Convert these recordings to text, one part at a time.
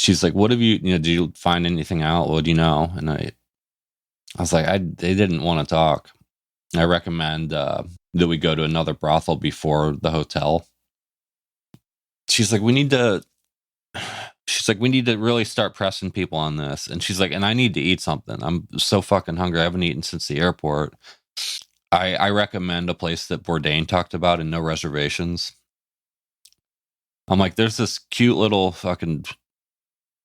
she's like, what have you, did you find anything out? What do you know? And I was like, they didn't want to talk. I recommend that we go to another brothel before the hotel. She's like, we need to really start pressing people on this. And she's like, and I need to eat something. I'm so fucking hungry. I haven't eaten since the airport. I recommend a place that Bourdain talked about in No Reservations. I'm like, there's this cute little fucking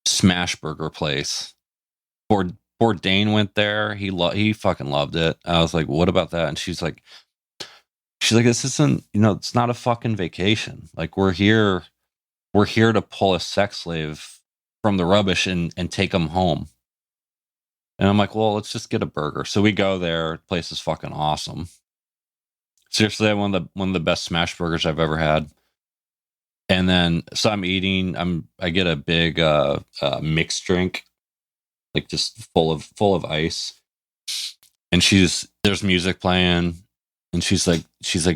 smash burger place. Bourdain went there. He fucking loved it. I was like, what about that? And she's like, this isn't, it's not a fucking vacation. Like, we're here to pull a sex slave from the rubbish and take them home. And I'm like, well, let's just get a burger. So we go there. The place is fucking awesome. Seriously, one of the best smash burgers I've ever had. And then, so I'm eating. I get a big mixed drink, like just full of ice. And there's music playing, and she's like,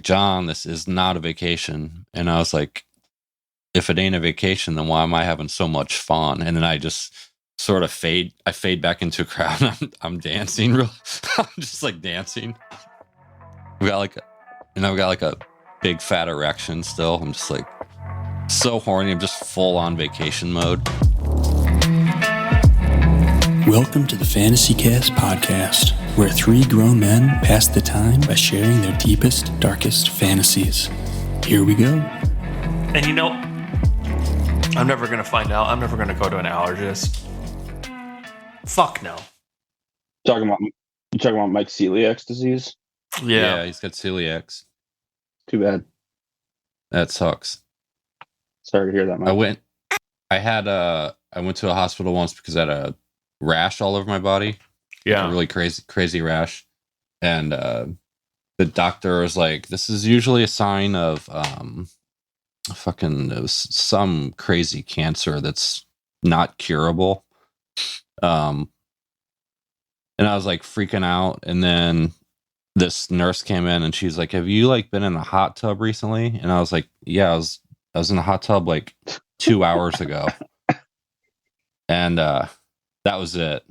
John, this is not a vacation. And I was like, if it ain't a vacation, then why am I having so much fun? And then I just sort of fade back into a crowd. And I'm dancing. I'm just like dancing. I've got like a big fat erection still. I'm just like so horny. I'm just full on vacation mode. Welcome to the Fantasy Cast podcast, where three grown men pass the time by sharing their deepest, darkest fantasies. Here we go. And I'm never going to find out. I'm never going to go to an allergist. Fuck no. You talking about Mike celiac disease? Yeah, he's got celiac. Too bad. That sucks. Sorry to hear that, Mike. I went to a hospital once because I had a rash all over my body. Yeah. A really crazy rash. And the doctor was like, this is usually a sign of some crazy cancer that's not curable. And I was like freaking out. And then this nurse came in and she's like, have you like been in a hot tub recently? And I was like, yeah, I was in a hot tub like 2 hours ago. And that was it.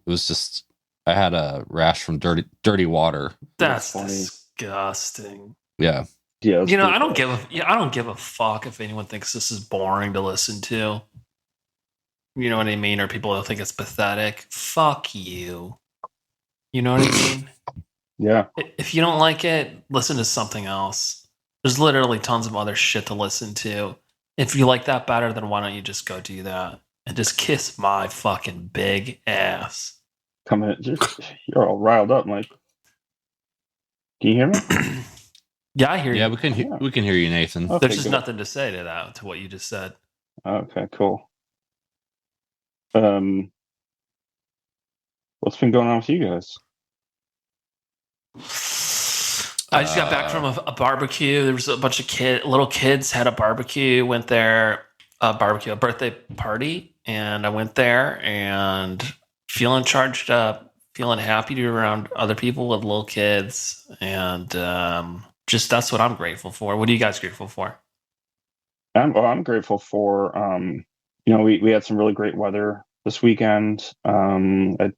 It was just, I had a rash from dirty water. That's disgusting. Yeah. Yeah. I don't give a fuck if anyone thinks this is boring to listen to. You know what I mean? Or people will think it's pathetic. Fuck you. You know what I mean? Yeah. If you don't like it, listen to something else. There's literally tons of other shit to listen to. If you like that better, then why don't you just go do that? And just kiss my fucking big ass. Come in. You're all riled up, Mike. Can you hear me? Yeah, I hear you. Yeah, we can hear you, Nathan. Okay, There's just good. nothing to say to that, to what you just said. Okay, cool. What's been going on with you guys? I just got back from a barbecue. There was a bunch of little kids had a barbecue. Went there, a birthday party, and I went there and feeling charged up, feeling happy to be around other people with little kids, and just that's what I'm grateful for. What are you guys grateful for? I'm grateful for we had some really great weather this weekend. I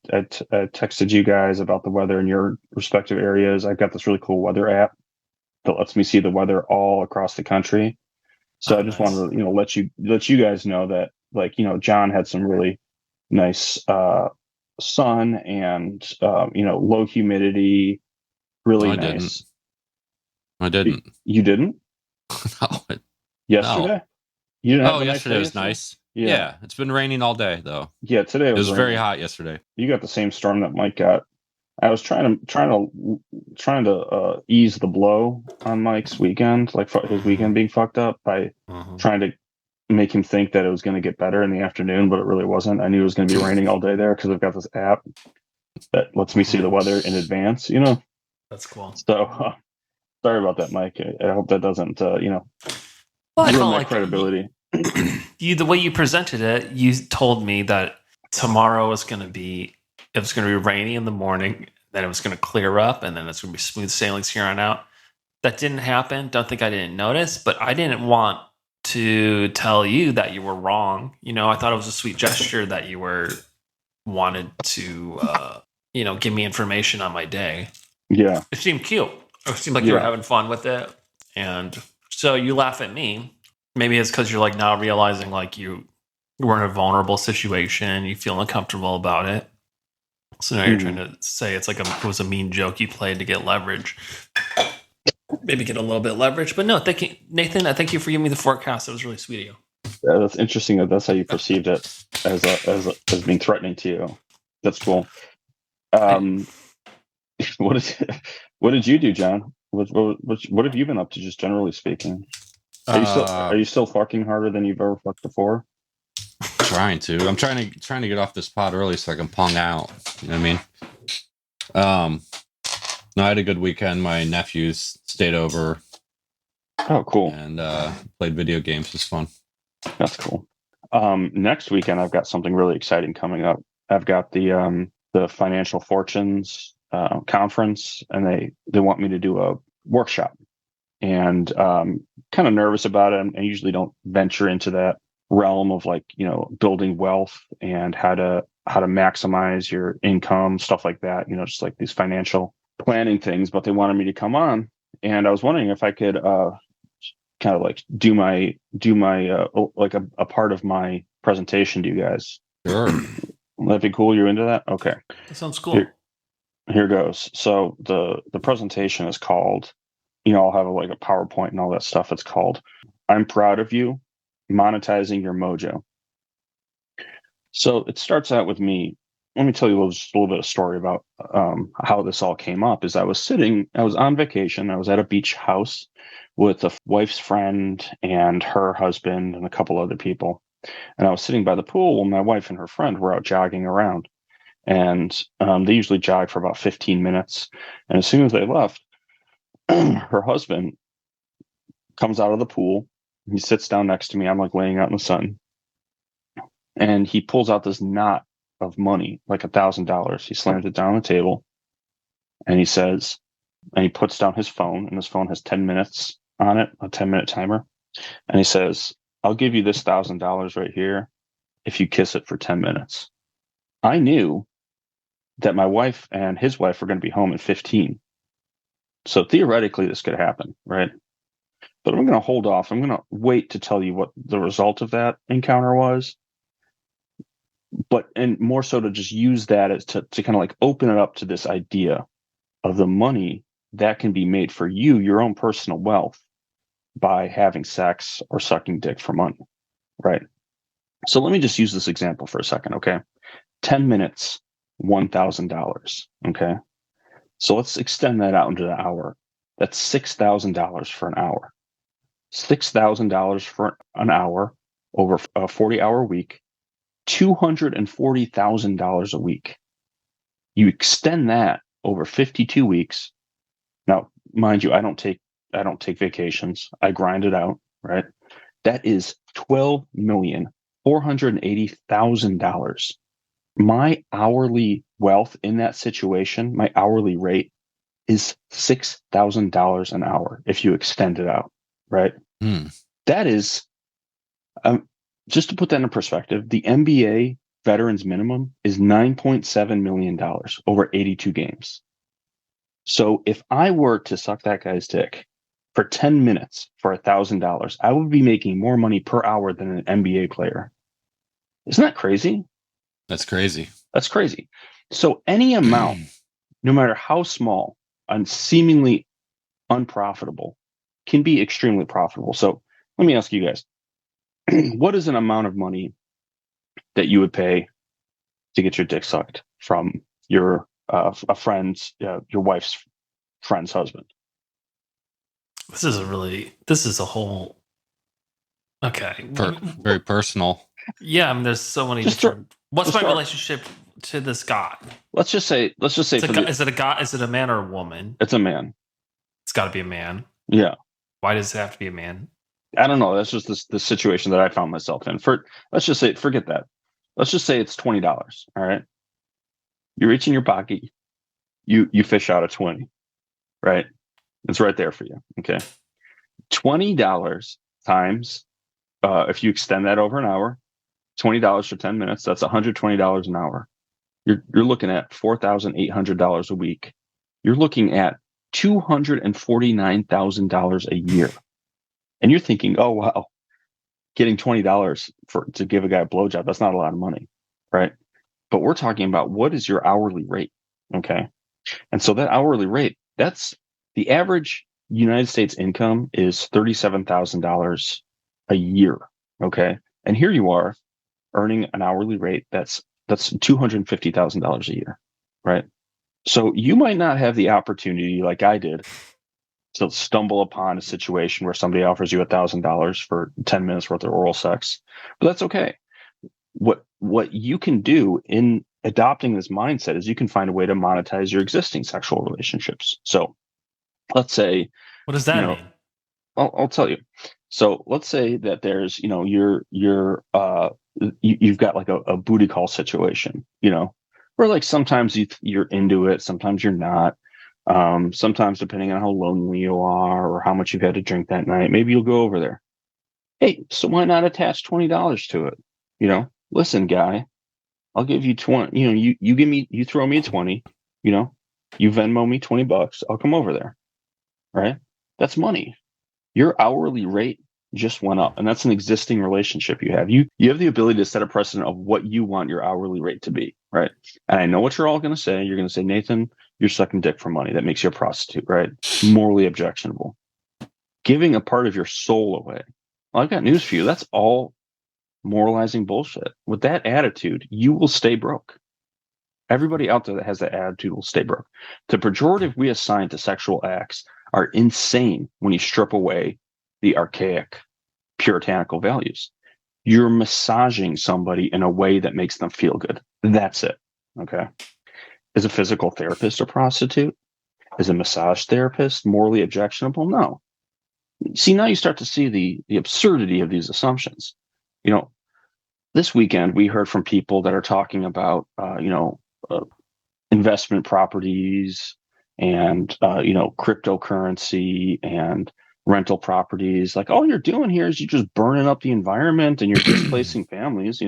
texted you guys about the weather in your respective areas. I've got this really cool weather app that lets me see the weather all across the country. So I just wanted to let you guys know that, like, John had some really nice sun and low humidity, really nice. I didn't. You didn't? No. Yesterday? You didn't have a nice yesterday day was nice. Yeah, it's been raining all day though. Yeah, today it was very hot yesterday. You got the same storm that Mike got. I was trying to ease the blow on Mike's weekend, like his weekend being fucked up, by trying to make him think that it was going to get better in the afternoon, but it really wasn't. I knew it was going to be raining all day there because I've got this app that lets me see the weather in advance. That's cool. So sorry about that, Mike. I hope that doesn't Well, I ruin felt my like credibility. The way you presented it, you told me that tomorrow was going to be rainy in the morning, then it was going to clear up, and then it's going to be smooth sailings here on out. That didn't happen. Don't think I didn't notice, but I didn't want to tell you that you were wrong. I thought it was a sweet gesture that you wanted to, give me information on my day. Yeah. It seemed cute. It seemed like you were having fun with it. And so you laugh at me. Maybe it's because you're like now realizing like you were in a vulnerable situation. You feel uncomfortable about it. So now you're trying to say it was a mean joke you played to get leverage. Maybe get a little bit of leverage. But no, thank you, Nathan. I thank you for giving me the forecast. It was really sweet of you. Yeah, that's interesting that that's how you perceived it as being threatening to you. That's cool. What did you do, John? What have you been up to, just generally speaking? Are you still fucking harder than you've ever fucked before? Trying to. I'm trying to get off this pod early so I can pong out. You know what I mean? No, I had a good weekend. My nephews stayed over. Oh, cool. And played video games. It was fun. That's cool. Next weekend, I've got something really exciting coming up. I've got the Financial Fortunes conference, and they want me to do a workshop. And kind of nervous about it. I usually don't venture into that realm of building wealth and how to maximize your income, stuff like that. Just like these financial planning things. But they wanted me to come on, and I was wondering if I could kind of like do my like a part of my presentation to you guys. Sure. That'd be cool. You're into that? Okay. That sounds cool. Here goes. So the presentation is called, I'll have a PowerPoint and all that stuff. It's called "I'm Proud of You, Monetizing Your Mojo." So it starts out with me. Let me tell you just a little bit of story about how this all came up. I was on vacation. I was at a beach house with a wife's friend and her husband and a couple other people. And I was sitting by the pool while my wife and her friend were out jogging around. And they usually jog for about 15 minutes. And as soon as they left, her husband comes out of the pool. He sits down next to me. I'm laying out in the sun. And he pulls out this knot of money, like $1,000. He slams it down on the table. And he says, and he puts down his phone, and his phone has 10 minutes on it, a 10-minute timer. And he says, "I'll give you this $1,000 right here if you kiss it for 10 minutes. I knew that my wife and his wife were going to be home in 15. So theoretically, this could happen, right? But I'm going to hold off. I'm going to wait to tell you what the result of that encounter was. And more so to just use that as to kind of open it up to this idea of the money that can be made for you, your own personal wealth, by having sex or sucking dick for money, right? So let me just use this example for a second, okay? 10 minutes, $1,000, okay? So let's extend that out into an hour. That's $6,000 for an hour. $6,000 for an hour over a 40-hour week, $240,000 a week. You extend that over 52 weeks. Now, mind you, I don't take vacations. I grind it out, right? That is $12,480,000. My hourly wealth in that situation, my hourly rate is $6,000 an hour if you extend it out, right? That is, just to put that in perspective, the NBA veterans minimum is $9.7 million over 82 games. So if I were to suck that guy's dick for 10 minutes for $1,000, I would be making more money per hour than an NBA player. Isn't that crazy? That's crazy. That's crazy. So any amount, no matter how small and seemingly unprofitable, can be extremely profitable. So let me ask you guys, what is an amount of money that you would pay to get your dick sucked from your your wife's friend's husband? This is a whole. Okay. Very personal. Yeah, I mean, there's so many different. What's my relationship to this guy? Let's just say. Is it a guy? Is it a man or a woman? It's a man. It's got to be a man. Yeah. Why does it have to be a man? I don't know. That's just the situation that I found myself in. Let's just say, forget that. Let's just say it's $20. All right. You reach in your pocket, you fish out a 20, right? It's right there for you. Okay. $20 times if you extend that over an hour, $20 for 10 minutes, that's $120 an hour. You're looking at $4,800 a week. You're looking at $249,000 a year. And you're thinking, oh, wow, getting $20 to give a guy a blowjob, that's not a lot of money, right? But we're talking about what is your hourly rate, okay? And so that hourly rate, that's the average United States income is $37,000 a year, okay? And here you are earning an hourly rate that's $250,000 a year, right? So you might not have the opportunity, like I did, to stumble upon a situation where somebody offers you $1,000 for 10 minutes worth of oral sex, but that's okay. What you can do in adopting this mindset is you can find a way to monetize your existing sexual relationships. So let's say, What does that mean? I'll tell you. So let's say that there's, you've got like a booty call situation, where like sometimes you're into it, sometimes you're not. Sometimes depending on how lonely you are or how much you've had to drink that night, maybe you'll go over there. Hey, so why not attach $20 to it? Listen, guy, I'll give you 20, you throw me a 20, you Venmo me $20, I'll come over there. Right? That's money. Your hourly rate just went up, and that's an existing relationship you have. You have the ability to set a precedent of what you want your hourly rate to be, right? And I know what you're all going to say. You're going to say, Nathan, you're sucking dick for money. That makes you a prostitute, right? Morally objectionable. Giving a part of your soul away. Well, I've got news for you. That's all moralizing bullshit. With that attitude, you will stay broke. Everybody out there that has that attitude will stay broke. The pejorative we assign to sexual acts are insane when you strip away the archaic puritanical values. You're massaging somebody in a way that makes them feel good. That's it. Okay. Is a physical therapist a prostitute? Is a massage therapist morally objectionable? No. See, now you start to see the absurdity of these assumptions. This weekend we heard from people that are talking about, investment properties and, cryptocurrency and rental properties. Like, all you're doing here is you're just burning up the environment and you're displacing families.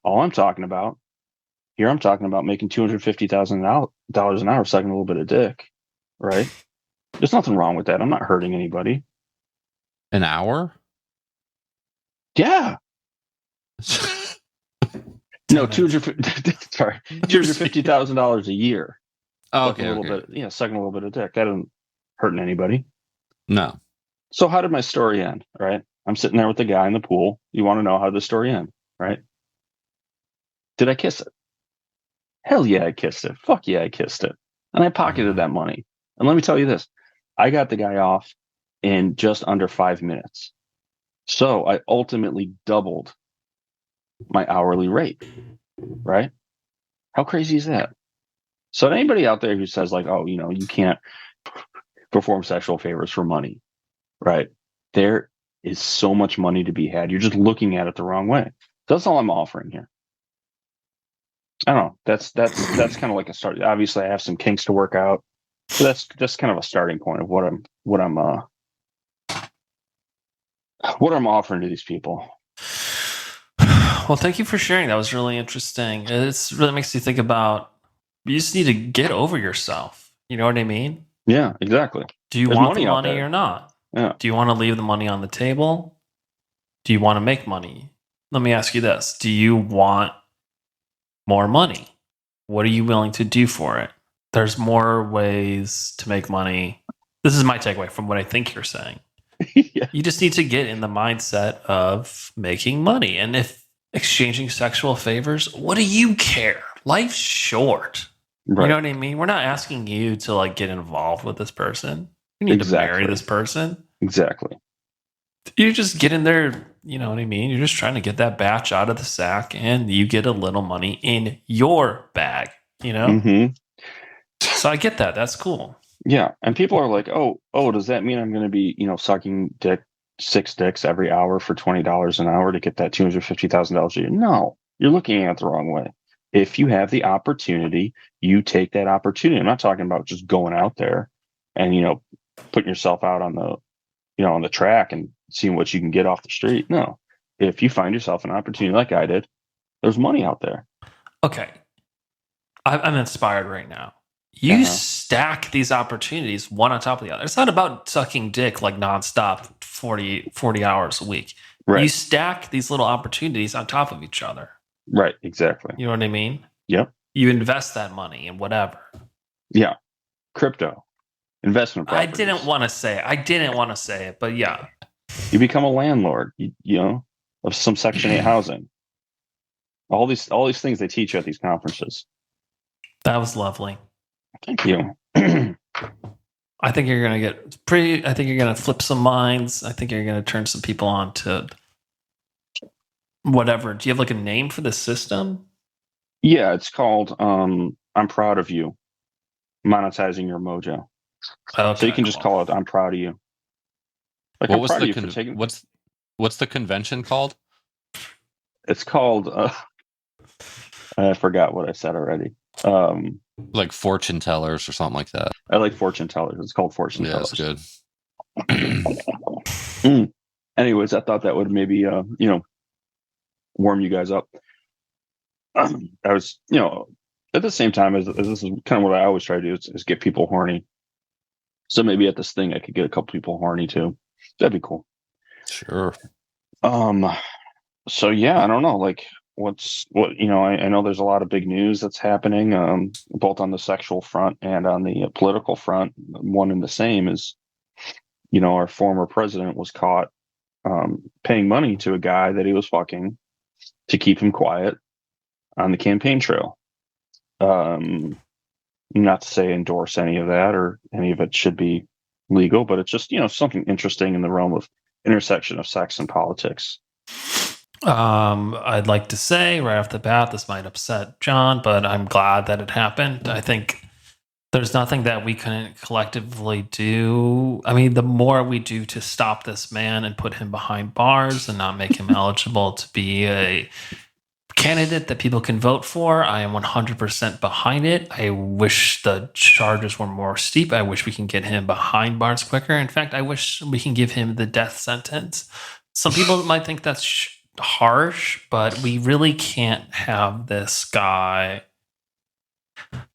All I'm talking about here, I'm talking about making $250,000 an hour sucking a little bit of dick, right? There's nothing wrong with that. I'm not hurting anybody. An hour? Yeah. No, $250,000 a year. Oh, Sucking a little bit of dick. That isn't hurting anybody. No. So how did my story end? Right? I'm sitting there with the guy in the pool. You want to know how the story ended, right? Did I kiss it? Hell yeah, I kissed it. Fuck yeah, I kissed it. And I pocketed that money. And let me tell you this. I got the guy off in just under 5 minutes. So I ultimately doubled my hourly rate, right? How crazy is that? So anybody out there who says like, oh, you can't perform sexual favors for money, right? There is so much money to be had. You're just looking at it the wrong way. That's all I'm offering here. I don't know. That's kind of like a start. Obviously, I have some kinks to work out, but that's just kind of a starting point of what I'm offering to these people. Well, thank you for sharing. That was really interesting. It really makes you think about, you just need to get over yourself. You know what I mean? Yeah, exactly. Do you want the money or not? Yeah. Do you want to leave the money on the table? Do you want to make money? Let me ask you this. Do you want more money? What are you willing to do for it? There's more ways to make money. This is my takeaway from what I think you're saying. Yeah. You just need to get in the mindset of making money. And if exchanging sexual favors, what do you care? Life's short. Right. You know what I mean? We're not asking you to like get involved with this person. You need to marry this person. Exactly. You just get in there, you know what I mean? You're just trying to get that batch out of the sack and you get a little money in your bag, Mm-hmm. So I get that. That's cool. Yeah. And people are like, oh, does that mean I'm going to be, sucking 6 dicks every hour for $20 an hour to get that $250,000 a year? No, you're looking at it the wrong way. If you have the opportunity, you take that opportunity. I'm not talking about just going out there and, putting yourself out on the, on the track and seeing what you can get off the street. No, if you find yourself an opportunity like I did, there's money out there. Okay. I'm inspired right now. You stack these opportunities one on top of the other. It's not about sucking dick like nonstop 40 hours a week. Right. You stack these little opportunities on top of each other. Right. Exactly. You know what I mean? Yep. You invest that money in whatever. Yeah. Crypto. Investment properties. I didn't want to say it, but yeah. You become a landlord, you know, of some Section 8 housing. All these things they teach you at these conferences. That was lovely. Thank you. I think you're going to I think you're going to flip some minds. I think you're going to turn some people on to whatever. Do you have like a name for the system? Yeah, it's called I'm Proud of You. Monetizing Your Mojo. Okay, so you can just call it I'm Proud of You. Like, what was the what's the convention called? It's called I forgot what I said already. Like fortune tellers or something like that. I like fortune tellers. It's called fortune tellers. Yeah, it's good. Anyways, I thought that would maybe you know, warm you guys up. I was, you know, at the same time as this is kind of what I always try to do is get people horny. So maybe at this thing I could get a couple people horny too. That'd be cool. Sure. So yeah, I don't know. Like, you know, I know there's a lot of big news that's happening, both on the sexual front and on the political front. One and the same is, you know, our former president was caught paying money to a guy that he was fucking to keep him quiet on the campaign trail. Not to say endorse any of that or any of it should be legal, but it's just, you know, something interesting in the realm of intersection of sex and politics. I'd like to say right off the bat, this might upset John, but I'm glad that it happened. I think there's nothing that we couldn't collectively do. I mean, the more we do to stop this man and put him behind bars and not make him eligible to be a candidate that people can vote for, I am 100% behind it. I wish the charges were more steep. I wish we can get him behind bars quicker. In fact, I wish we can give him the death sentence. Some people might think that's harsh, but we really can't have this guy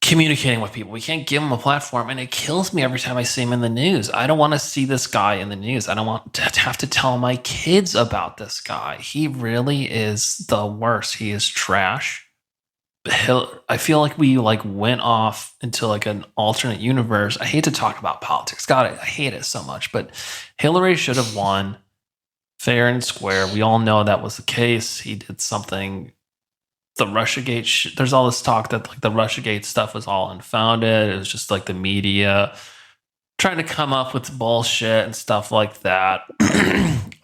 communicating with people. We can't give him a platform, and it kills me every time I see him in the news. I don't want to see this guy in the news. I don't want to have to tell my kids about this guy. He really is the worst. He is trash. I feel like we went off into like an alternate universe. I hate to talk about politics. God, I hate it so much, but Hillary should have won fair and square. We all know that was the case. He did something. The Russiagate, there's all this talk that like the Russiagate stuff was all unfounded. It was just like the media trying to come up with bullshit and stuff like that.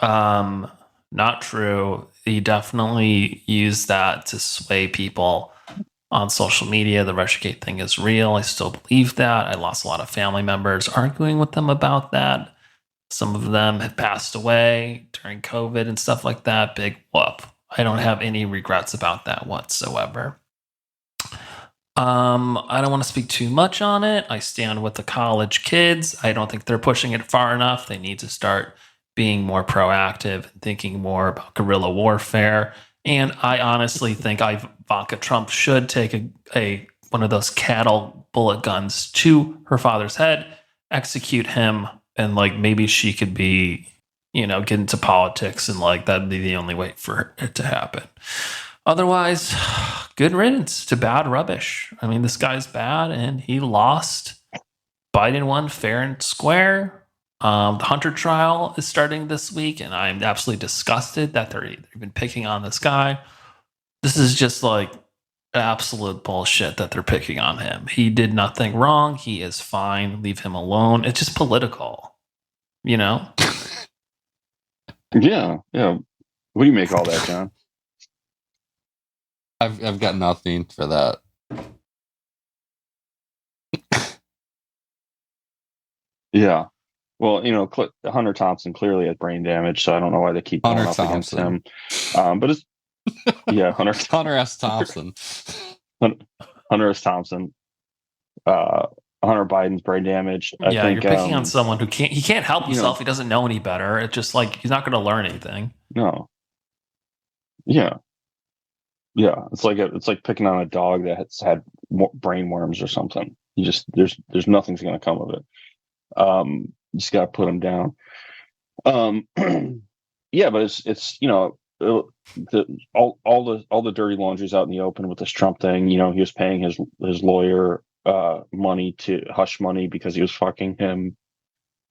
Not true. He definitely used that to sway people on social media. The Russiagate thing is real. I still believe that. I lost a lot of family members arguing with them about that. Some of them have passed away during COVID and stuff like that. Big whoop. I don't have any regrets about that whatsoever. I don't want to speak too much on it. I stand with the college kids. I don't think they're pushing it far enough. They need to start being more proactive and thinking more about guerrilla warfare. And I honestly think Ivanka Trump should take a one of those cattle bullet guns to her father's head, execute him, and like maybe she could be, you know, get into politics, and like that'd be the only way for it to happen. Otherwise, good riddance to bad rubbish. I mean, this guy's bad and he lost. Biden won fair and square. The Hunter trial is starting this week, and I'm absolutely disgusted that they've been picking on this guy. This is just like absolute bullshit that they're picking on him. He did nothing wrong. He is fine. Leave him alone. It's just political, you know? Yeah. What do you make all that, John? I've got nothing for that. Yeah. Well, you know, Hunter Thompson clearly had brain damage, so I don't know why they keep going up against him. But it's Hunter S. Thompson. Hunter S. Thompson. Hunter Biden's brain damage. I think, you're picking on someone who can't help himself. He doesn't know any better. It's just like he's not going to learn anything. No. Yeah. Yeah. It's like picking on a dog that has had brain worms or something. You just there's nothing's going to come of it. You just got to put them down. Um, yeah, but it's all the dirty laundry's out in the open with this Trump thing. He was paying his lawyer money to hush money because he was fucking him.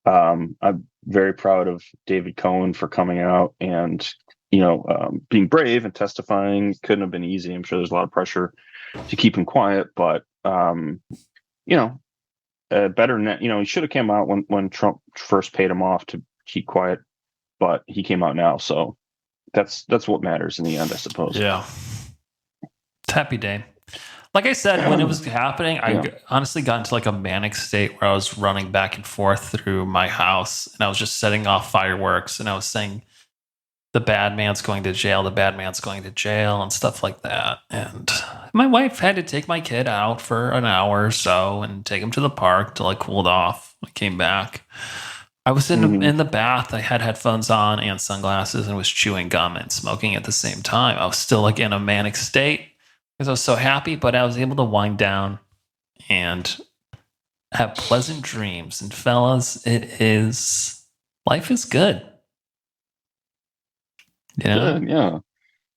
I'm very proud of David Cohen for coming out and being brave and testifying. Couldn't have been easy. I'm sure there's a lot of pressure to keep him quiet, but you know, better than that. He should have came out when Trump first paid him off to keep quiet, but he came out now, so that's what matters in the end, I suppose. Yeah. It's happy day. Like I said, when it was happening, I honestly got into like a manic state where I was running back and forth through my house and I was just setting off fireworks and I was saying, the bad man's going to jail, the bad man's going to jail, and stuff like that. And my wife had to take my kid out for an hour or so and take him to the park till I cooled off. I came back. I was in the bath. I had headphones on and sunglasses and was chewing gum and smoking at the same time. I was still like in a manic state because I was so happy, but I was able to wind down and have pleasant dreams. And fellas, life is good. Yeah.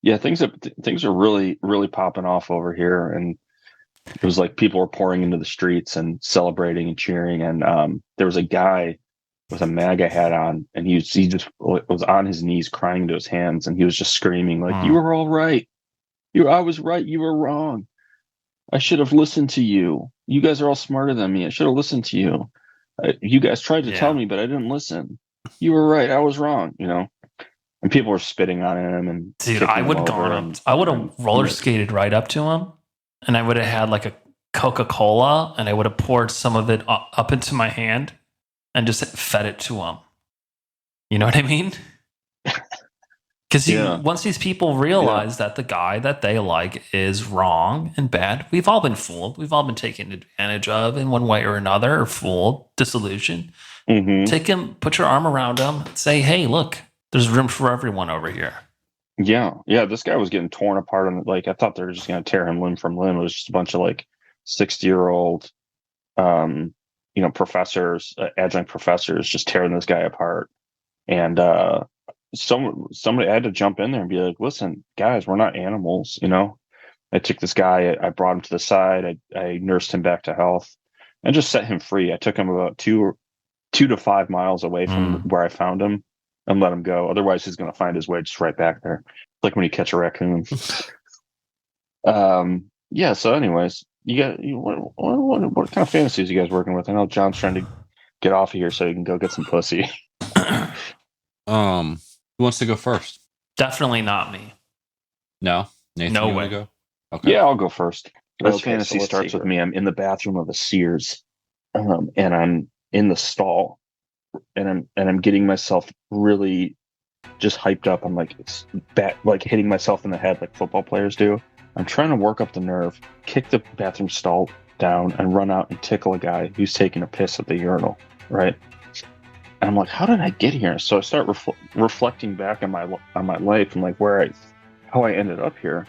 Yeah. Things are really, really popping off over here, and it was like people were pouring into the streets and celebrating and cheering. And there was a guy with a MAGA hat on, and he just was on his knees crying to his hands, and he was just screaming like, "You were all right. I was right. You were wrong. I should have listened to you. You guys are all smarter than me. I should have listened to you. You guys tried to tell me, but I didn't listen. You were right. I was wrong." And people were spitting on him, and dude, I would have roller skated right up to him, and I would have had like a Coca-Cola, and I would have poured some of it up into my hand, and just fed it to him. You know what I mean? Because once these people realize that the guy that they like is wrong and bad, we've all been fooled. We've all been taken advantage of in one way or another, or fooled, disillusioned. Take him, put your arm around him, say, "Hey, look. There's room for everyone over here." Yeah. This guy was getting torn apart, and I thought they were just going to tear him limb from limb. It was just a bunch of like 60-year-old, professors, adjunct professors, just tearing this guy apart. And somebody had to jump in there and be like, "Listen, guys, we're not animals." I took this guy, I brought him to the side, I nursed him back to health, and just set him free. I took him about 2 to 5 miles away from where I found him, and let him go. Otherwise, he's going to find his way just right back there. Like when you catch a raccoon. So anyways, what kind of fantasies are you guys working with? I know John's trying to get off of here so he can go get some pussy. Who wants to go first? Definitely not me. No? Nathan, no you way. Want to go? Okay. Yeah, I'll go first. This fantasy starts with me. I'm in the bathroom of a Sears, and I'm in the stall. And I'm getting myself really just hyped up. I'm like, it's like hitting myself in the head like football players do. I'm trying to work up the nerve, kick the bathroom stall down, and run out and tickle a guy who's taking a piss at the urinal, right? And I'm like, how did I get here? So I start reflecting back on my life and like how I ended up here.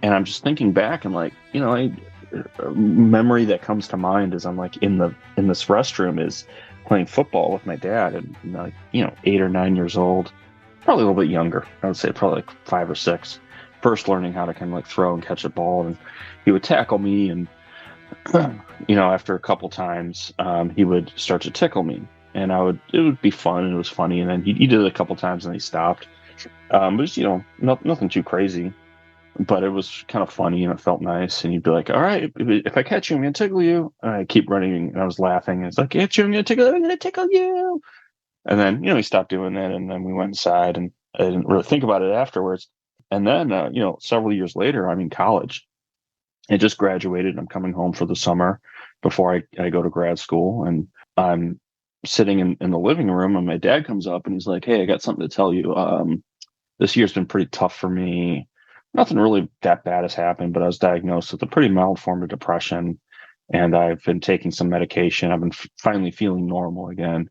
And I'm just thinking back and like, a memory that comes to mind is I'm like in this restroom is playing football with my dad, and 8 or 9 years old, probably a little bit younger. I would say probably like 5 or 6. First learning how to kind of like throw and catch a ball, and he would tackle me, and after a couple times, he would start to tickle me, and it would be fun, and it was funny, and then he did it a couple times, and he stopped. But just nothing too crazy. But it was kind of funny, and it felt nice. And you'd be like, "All right, if I catch you, I'm going to tickle you." And I keep running, and I was laughing. And it's like, "Catch you, I'm going to tickle you." And then, he stopped doing that. And then we went inside, and I didn't really think about it afterwards. And then, several years later, I'm in college. I just graduated, and I'm coming home for the summer before I go to grad school. And I'm sitting in the living room, and my dad comes up, and he's like, "Hey, I got something to tell you. This year's been pretty tough for me. Nothing really that bad has happened, but I was diagnosed with a pretty mild form of depression, and I've been taking some medication. I've been finally feeling normal again.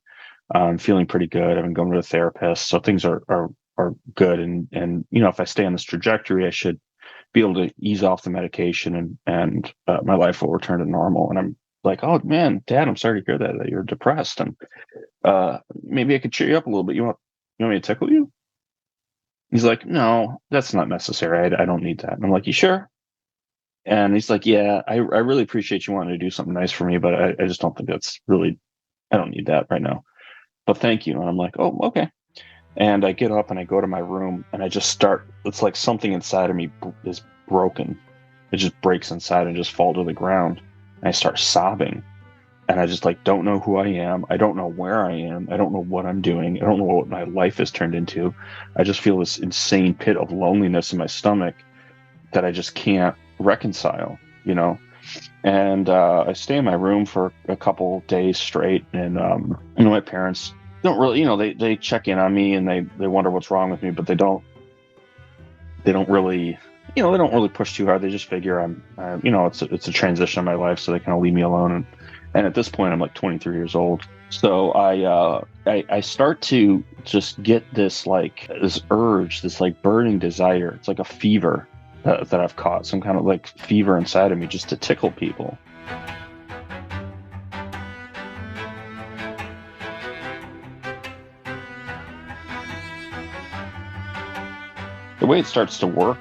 I'm feeling pretty good. I've been going to a therapist, so things are are good, and you know, if I stay on this trajectory, I should be able to ease off the medication, and my life will return to normal. And I'm like, oh man, Dad, I'm sorry to hear that you're depressed, and maybe I could cheer you up a little bit. You want me to tickle you? He's like, no, that's not necessary. I don't need that. And I'm like, you sure? And he's like, yeah, I really appreciate you wanting to do something nice for me, but I just don't think that's really, I don't need that right now. But thank you. And I'm like, oh, okay. And I get up and I go to my room and I just start, it's like something inside of me is broken. It just breaks inside and just fall to the ground. And I start sobbing. And I just like don't know who I am. I don't know where I am. I don't know what I'm doing. I don't know what my life has turned into. I just feel this insane pit of loneliness in my stomach that I just can't reconcile, you know? And I stay in my room for a couple days straight. And, you know, my parents don't really, you know, they check in on me and they wonder what's wrong with me, but they don't really, you know, they don't really push too hard. They just figure I'm you know, it's a transition in my life, so they kind of leave me alone. And at this point, I'm like 23 years old. So I start to just get this like this urge, this like burning desire. It's like a fever that I've caught, some kind of like fever inside of me just to tickle people. The way it starts to work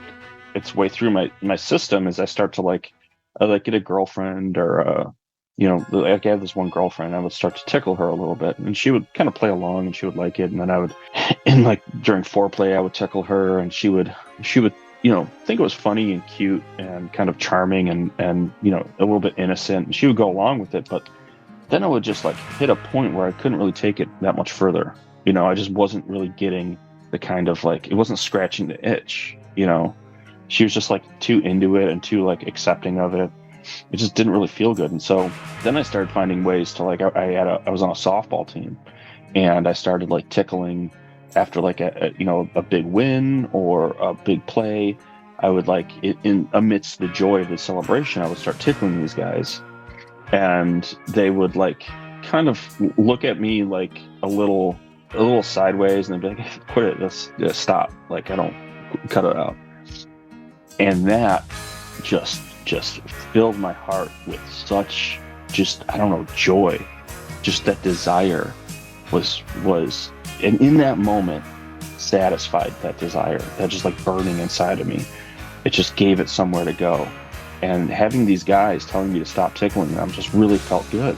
its way through my system is I start to like get a girlfriend or you know, like I had this one girlfriend. I would start to tickle her a little bit, and she would kind of play along, and she would like it. And then I would, and like during foreplay, I would tickle her, and she would, you know, think it was funny and cute and kind of charming and you know, a little bit innocent. And she would go along with it, but then I would just like hit a point where I couldn't really take it that much further. You know, I just wasn't really getting the kind of like, it wasn't scratching the itch. You know, she was just like too into it and too like accepting of it. It just didn't really feel good. And so then I started finding ways to like, I was on a softball team, and I started like tickling after like you know, a big win or a big play. I would like in amidst the joy of the celebration, I would start tickling these guys, and they would like kind of look at me like a little sideways, and they'd be like, quit it, let's stop. Like, I don't, cut it out. And that just filled my heart with such just, I don't know, joy. Just that desire was and in that moment satisfied that desire, that just like burning inside of me. It just gave it somewhere to go. And having these guys telling me to stop tickling them just really felt good.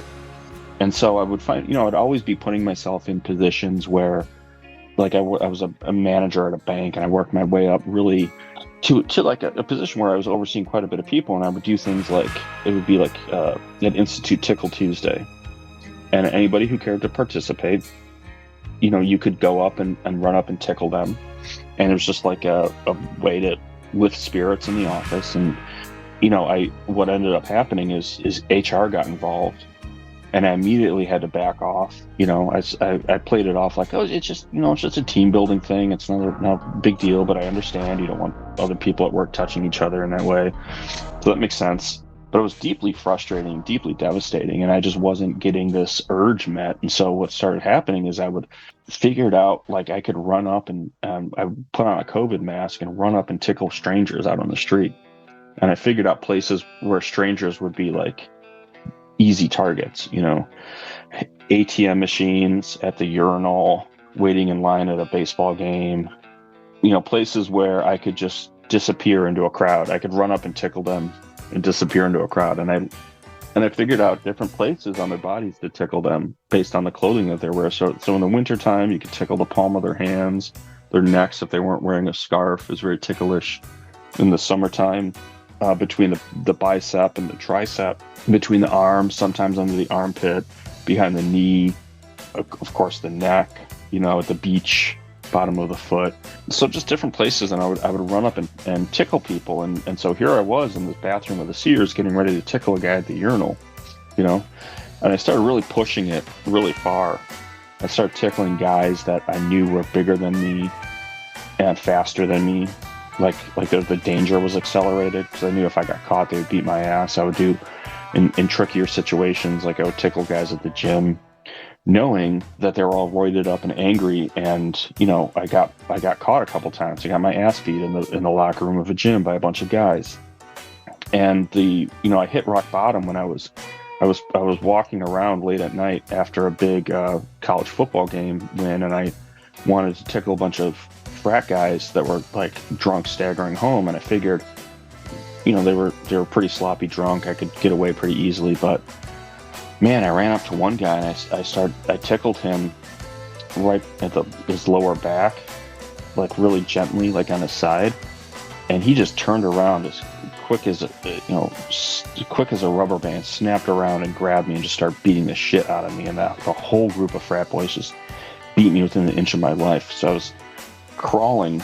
And so I would find, you know, I'd always be putting myself in positions where like I was a manager at a bank, and I worked my way up really to like a position where I was overseeing quite a bit of people, and I would do things like, it would be like an Institute Tickle Tuesday, and anybody who cared to participate, you know, you could go up and run up and tickle them, and it was just like a way to lift spirits in the office. And you know, what ended up happening is HR got involved, and I immediately had to back off. You know, I played it off like, oh, it's just, you know, it's just a team building thing. It's not a big deal, but I understand you don't want other people at work touching each other in that way. So that makes sense. But it was deeply frustrating, deeply devastating, and I just wasn't getting this urge met. And so what started happening is I would figure it out, like I could run up and I would put on a COVID mask and run up and tickle strangers out on the street. And I figured out places where strangers would be like easy targets, you know, ATM machines, at the urinal, waiting in line at a baseball game, you know, places where I could just disappear into a crowd. I could run up and tickle them and disappear into a crowd. And I figured out different places on their bodies to tickle them based on the clothing that they wear. So in the wintertime, you could tickle the palm of their hands, their necks if they weren't wearing a scarf is very ticklish. In the summertime, between the bicep and the tricep, between the arms, sometimes under the armpit, behind the knee, of course the neck, you know, at the beach, bottom of the foot. So just different places, and I would run up and tickle people. And so here I was in this bathroom of the Sears getting ready to tickle a guy at the urinal, you know, and I started really pushing it really far. I started tickling guys that I knew were bigger than me and faster than me. Like the danger was accelerated, because I knew if I got caught, they would beat my ass. I would do in trickier situations, like I would tickle guys at the gym knowing that they were all roided up and angry. And, you know, I got caught a couple times. I got my ass beat in the locker room of a gym by a bunch of guys. And I hit rock bottom when I was walking around late at night after a big college football game win, and I wanted to tickle a bunch of frat guys that were like drunk staggering home, and I figured, you know, they were pretty sloppy drunk. I could get away pretty easily, but man, I ran up to one guy and I tickled him right at his lower back, like really gently, like on his side, and he just turned around as quick as a rubber band, snapped around and grabbed me and just started beating the shit out of me. And the whole group of frat boys just beat me within an inch of my life. So I was crawling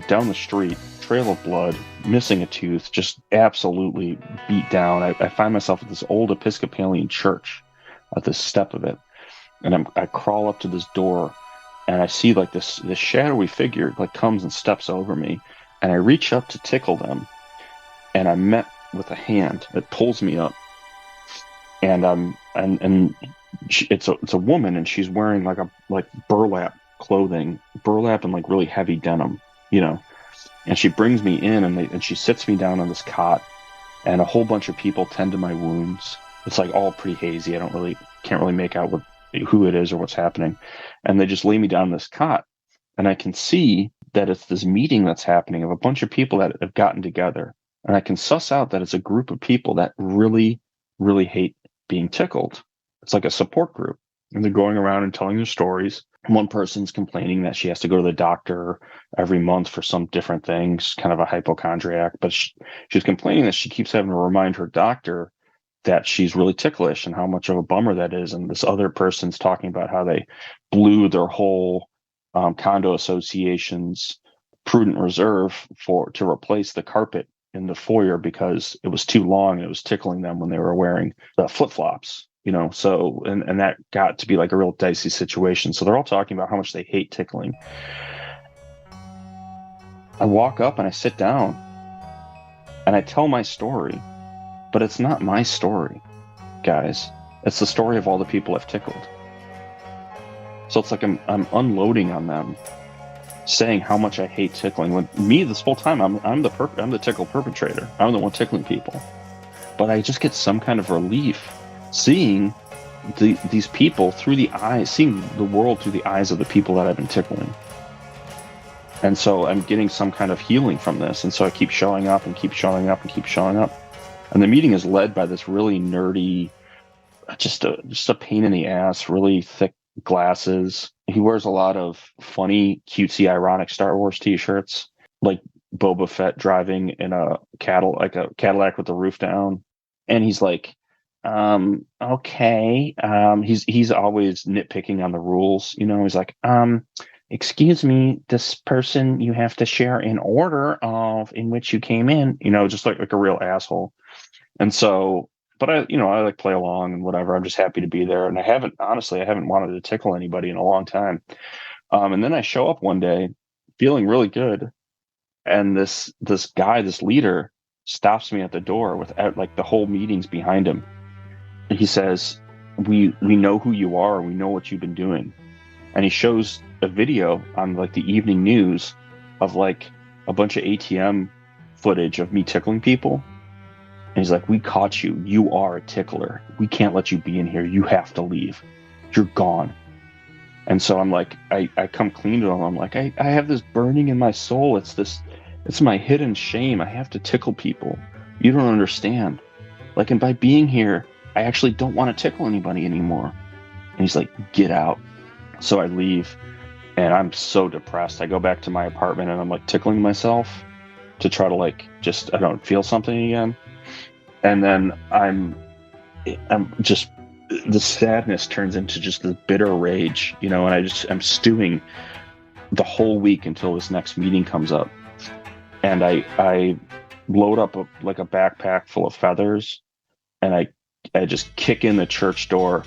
down the street, trail of blood, missing a tooth, just absolutely beat down. I find myself at this old Episcopalian church at the step of it, and I crawl up to this door, and I see like this shadowy figure like comes and steps over me, and I reach up to tickle them, and I'm met with a hand that pulls me up, and it's a woman, and she's wearing like burlap clothing, burlap and like really heavy denim, you know. And she brings me in, and she sits me down on this cot, and a whole bunch of people tend to my wounds. It's like all pretty hazy. Can't really make out who it is or what's happening. And they just lay me down on this cot, and I can see that it's this meeting that's happening of a bunch of people that have gotten together. And I can suss out that it's a group of people that really, really hate being tickled. It's like a support group, and they're going around and telling their stories. One person's complaining that she has to go to the doctor every month for some different things, kind of a hypochondriac, but she's complaining that she keeps having to remind her doctor that she's really ticklish and how much of a bummer that is. And this other person's talking about how they blew their whole condo association's prudent reserve to replace the carpet in the foyer because it was too long and it was tickling them when they were wearing the flip-flops. You know, so, and that got to be like a real dicey situation. So they're all talking about how much they hate tickling. I walk up and I sit down and I tell my story, but it's not my story, guys. It's the story of all the people I've tickled. So it's like I'm unloading on them, saying how much I hate tickling. When me, this whole time, I'm the tickle perpetrator. I'm the one tickling people, but I just get some kind of relief seeing these people through the eyes, seeing the world through the eyes of the people that I've been tickling. And so I'm getting some kind of healing from this. And so I keep showing up and keep showing up and keep showing up. And the meeting is led by this really nerdy, just a pain in the ass, really thick glasses. He wears a lot of funny, cutesy, ironic Star Wars t-shirts, like Boba Fett driving in a Cadillac with the roof down. And he's like, okay. He's always nitpicking on the rules. You know, he's like, excuse me, this person you have to share in order of in which you came in, you know, just like a real asshole. And so, but I like play along and whatever. I'm just happy to be there. And I haven't wanted to tickle anybody in a long time. And then I show up one day feeling really good. And this guy, this leader, stops me at the door without like the whole meeting's behind him. He says, we know who you are. We know what you've been doing. And he shows a video on like the evening news of like a bunch of ATM footage of me tickling people. And he's like, we caught you. You are a tickler. We can't let you be in here. You have to leave. You're gone. And so I'm like, I come clean to him. I'm like, I have this burning in my soul. It's my hidden shame. I have to tickle people. You don't understand. Like, and by being here, I actually don't want to tickle anybody anymore. And he's like, get out. So I leave, and I'm so depressed. I go back to my apartment, and I'm like tickling myself to try to like just, I don't feel something again. And then I'm just, the sadness turns into just this bitter rage, you know, and I'm stewing the whole week until this next meeting comes up. And I load up a backpack full of feathers, and I just kick in the church door,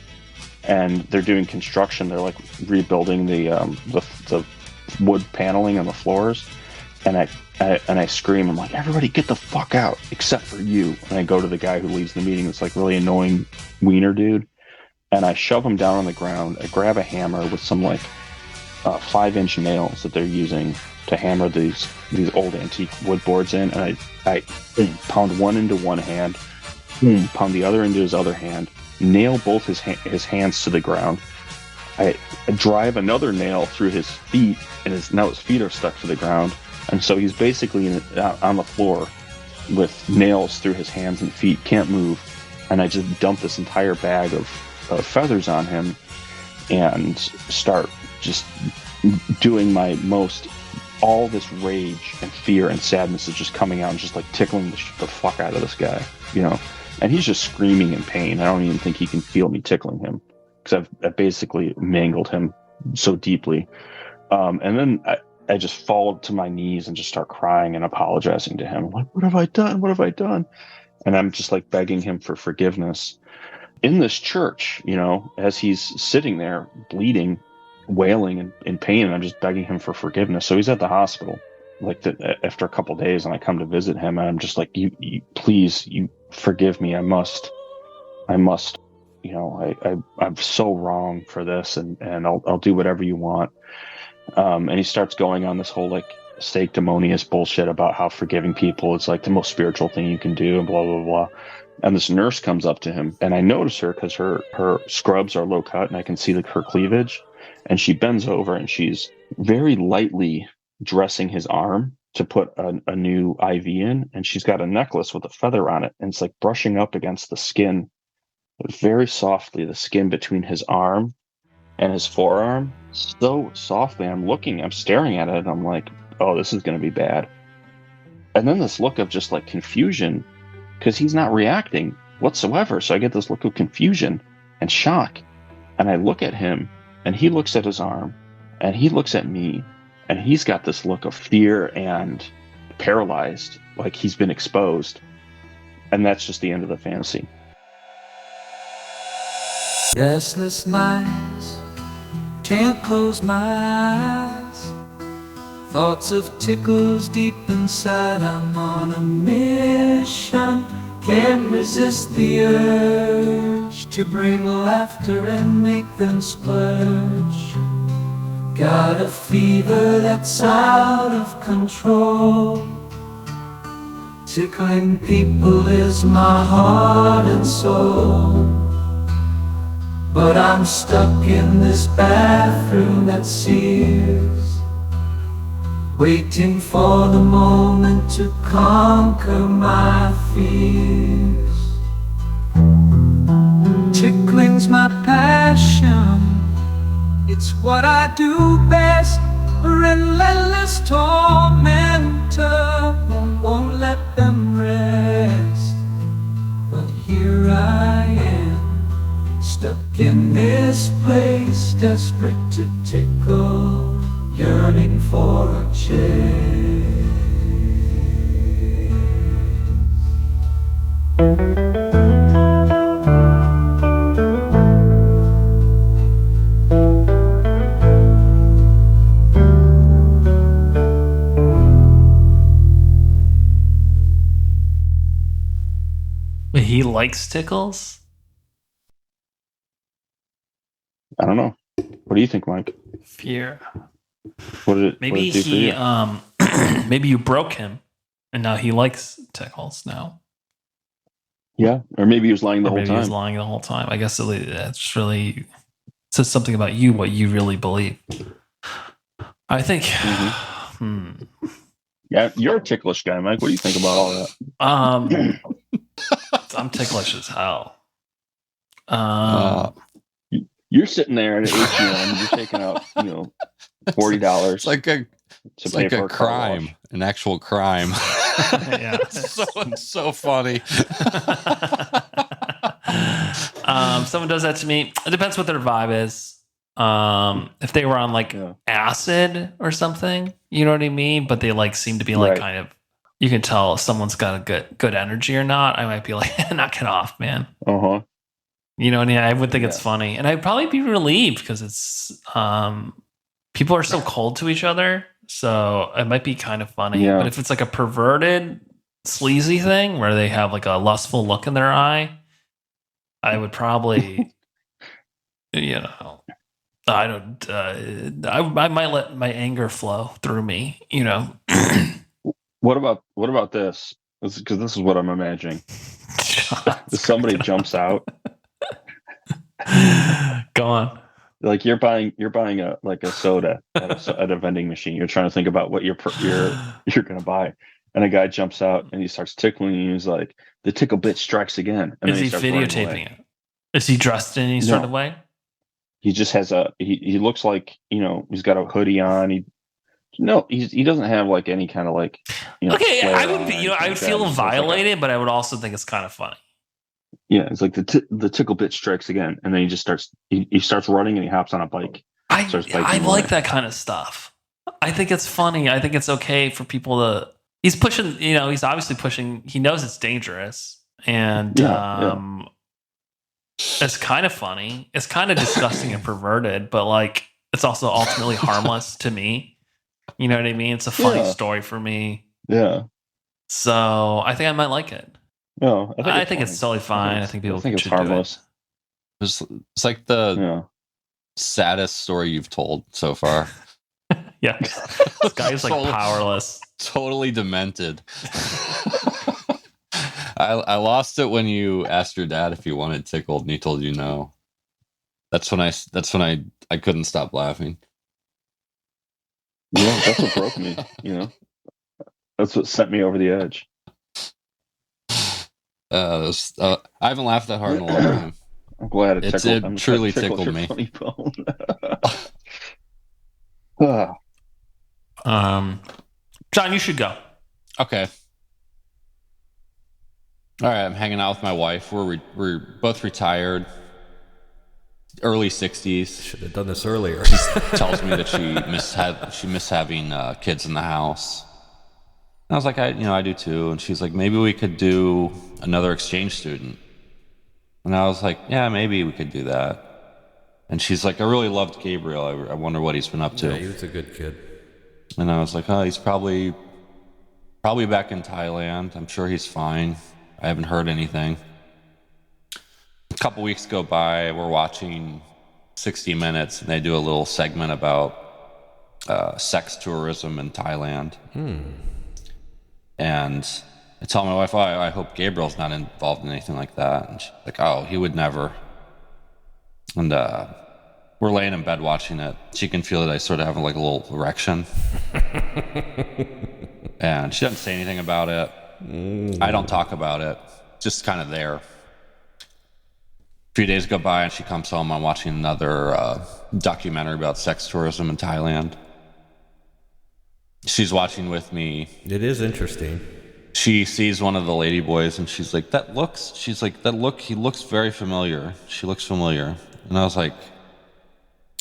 and they're doing construction. They're like rebuilding the wood paneling on the floors. And I scream, I'm like, everybody get the fuck out except for you. And I go to the guy who leads the meeting. It's like really annoying wiener dude. and I shove him down on the ground. I grab a hammer with some like 5-inch nails that they're using to hammer these old antique wood boards in, and I pound one into one hand, pound the other into his other hand, nail both his hands to the ground. I drive another nail through his feet, and now his feet are stuck to the ground, and so he's basically on the floor with nails through his hands and feet, can't move. And I just dump this entire bag of feathers on him and start just doing my most. All this rage and fear and sadness is just coming out and just like tickling the fuck out of this guy, you know. And he's just screaming in pain. I don't even think he can feel me tickling him because I've basically mangled him so deeply. And then I just fall to my knees and just start crying and apologizing to him. I'm like, what have I done? What have I done? And I'm just like begging him for forgiveness in this church, you know, as he's sitting there bleeding, wailing in pain, and I'm just begging him for forgiveness. So he's at the hospital like after a couple of days, and I come to visit him, and I'm just like, you please, you forgive me. I must, you know, I'm so wrong for this, and I'll do whatever you want. And he starts going on this whole like sanctimonious bullshit about how forgiving people is like the most spiritual thing you can do, and blah blah blah. And this nurse comes up to him, and I notice her because her scrubs are low cut, and I can see her cleavage. And she bends over and she's very lightly dressing his arm to put a new IV in. And she's got a necklace with a feather on it. And it's like brushing up against the skin, very softly, the skin between his arm and his forearm. So softly. I'm staring at it. And I'm like, oh, this is going to be bad. And then this look of just like confusion, because he's not reacting whatsoever. So I get this look of confusion and shock. And I look at him. And he looks at his arm, and he looks at me, and he's got this look of fear and paralyzed, like he's been exposed. And that's just the end of the fantasy. Restless nights, can't close my eyes. Thoughts of tickles deep inside, I'm on a mission. Can't resist the urge to bring laughter and make them splurge. Got a fever that's out of control. Tickling people is my heart and soul. But I'm stuck in this bathroom that sears, waiting for the moment to conquer my fears. Tickling's my passion, it's what I do best. A relentless tormentor, won't let them rest. But here I am, stuck in this place, desperate to tickle, yearning for a chance. He likes tickles? I don't know. What do you think, Mike? Fear. What did it? Maybe what did it do for you? Maybe you broke him, and now he likes tickles now. Yeah, or maybe he was lying the Or whole maybe he was time. lying the whole time. I guess that's really says something about you, what you really believe. I think. Yeah, you're a ticklish guy, Mike. What do you think about all that? I'm ticklish as hell. You're sitting there at an ATM, you're taking out, $40. It's like a crime, an actual crime. Yeah, it's so funny. Someone does that to me. It depends what their vibe is. If they were on acid or something, you know what I mean? But they seem to be Right. kind of, you can tell if someone's got a good energy or not. I might be like, knock it off, man. Uh-huh. You know what I mean? I would think it's Yeah. funny. And I'd probably be relieved because it's, people are so cold to each other. So it might be kind of funny. Yeah. But if it's like a perverted, sleazy thing where they have a lustful look in their eye, I would probably you know, I don't. I might let my anger flow through me. You know. What about this? Because this is what I'm imagining. Somebody jumps out. Go on. Like you're buying a soda at a vending machine. You're trying to think about what you're gonna buy, and a guy jumps out and he starts tickling you. And he's like, "The tickle bit strikes again." And Is then he starts running away. videotaping it? Is he dressed in any sort of way? He just has he looks like, he's got a hoodie on. He doesn't have like any kind of like, Okay, flare I would on be, or I anything would like that. feel He just looks like violated, but I would also think it's kind of funny. yeah, it's like the tickle bit strikes again, and then he just starts he starts running and he hops on a bike. I like that kind of stuff. I think it's funny. I think it's okay for people to. He's pushing. He's obviously pushing. He knows it's dangerous, and it's kind of funny. It's kind of disgusting and perverted, but like it's also ultimately harmless to me. You know what I mean? It's a funny story for me. Yeah. So I think I might like it. No, I think it's totally fine. I think people it's should harmless. do it. It's like the saddest story you've told so far. Yeah, this guy's like powerless, totally demented. I lost it when you asked your dad if he wanted tickled, and he told you no. That's when I couldn't stop laughing. Yeah, that's what broke me. That's what sent me over the edge. I haven't laughed that hard in a long time. I'm glad it tickled. It truly tickled me. Funny bone. John, you should go. Okay. All right, I'm hanging out with my wife. We're both retired, early 60s. Should have done this earlier. She tells me that she missed having kids in the house. And I was like, I do too. And she's like, maybe we could do another exchange student. And I was like, yeah, maybe we could do that. And she's like, I really loved Gabriel. I wonder what he's been up to. Yeah, he was a good kid. And I was like, oh, he's probably back in Thailand. I'm sure he's fine. I haven't heard anything. A couple weeks go by, we're watching 60 Minutes, and they do a little segment about sex tourism in Thailand. And I tell my wife, I hope Gabriel's not involved in anything like that. And she's like, oh, he would never. And we're laying in bed watching it. She can feel that I sort of have like a little erection. And she doesn't say anything about it. I don't talk about it. Just kind of there. A few days go by and she comes home. I'm watching another documentary about sex tourism in Thailand. She's watching with me. It is interesting. She sees one of the lady boys and she's like, he looks very familiar. She looks familiar. And I was like,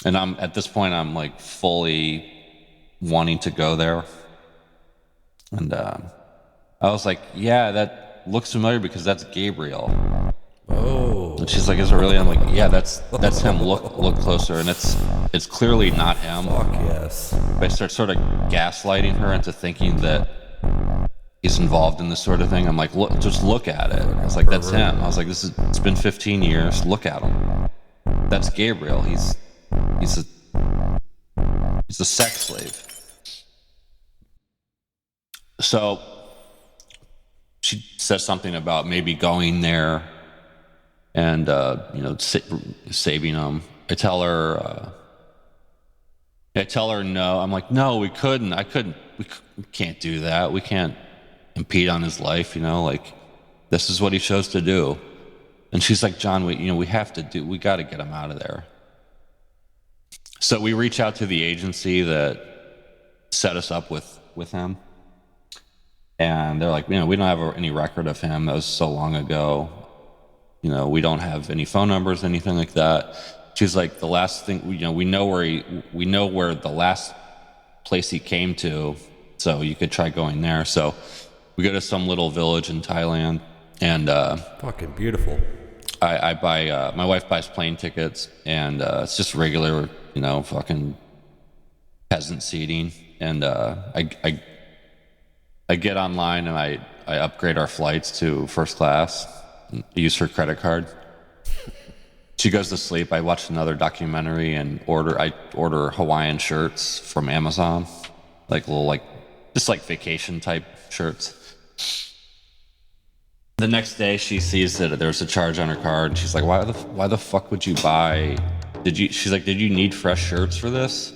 and at this point, I'm like fully wanting to go there. And I was like, yeah, that looks familiar because that's Gabriel. Oh. And she's like, is it really? I'm like, yeah, that's him. Look closer. And it's clearly not him. Fuck yes. But I start sort of gaslighting her into thinking that he's involved in this sort of thing. I'm like, just look at it. I was like, that's him. I was like, it's been 15 years. Look at him. That's Gabriel. He's a sex slave. So she says something about maybe going there and saving him. I tell her no. I'm like, no, we couldn't. We can't do that. We can't impede on his life. Like this is what he chose to do. And she's like, John, we got to get him out of there. So we reach out to the agency that set us up with him. And they're like, we don't have any record of him. That was so long ago. We don't have any phone numbers, anything like that. She's like, the last thing, we know where the last place he came to. So you could try going there. So we go to some little village in Thailand and, fucking beautiful. I buy, my wife buys plane tickets and, it's just regular, fucking peasant seating. And, I get online and I upgrade our flights to first class, use her credit card. she goes to sleep, I watch another documentary and I order Hawaiian shirts from Amazon, like little just like vacation type shirts. The next day she sees that there's a charge on her card and she's like, why the fuck would you buy? She's like, did you need fresh shirts for this?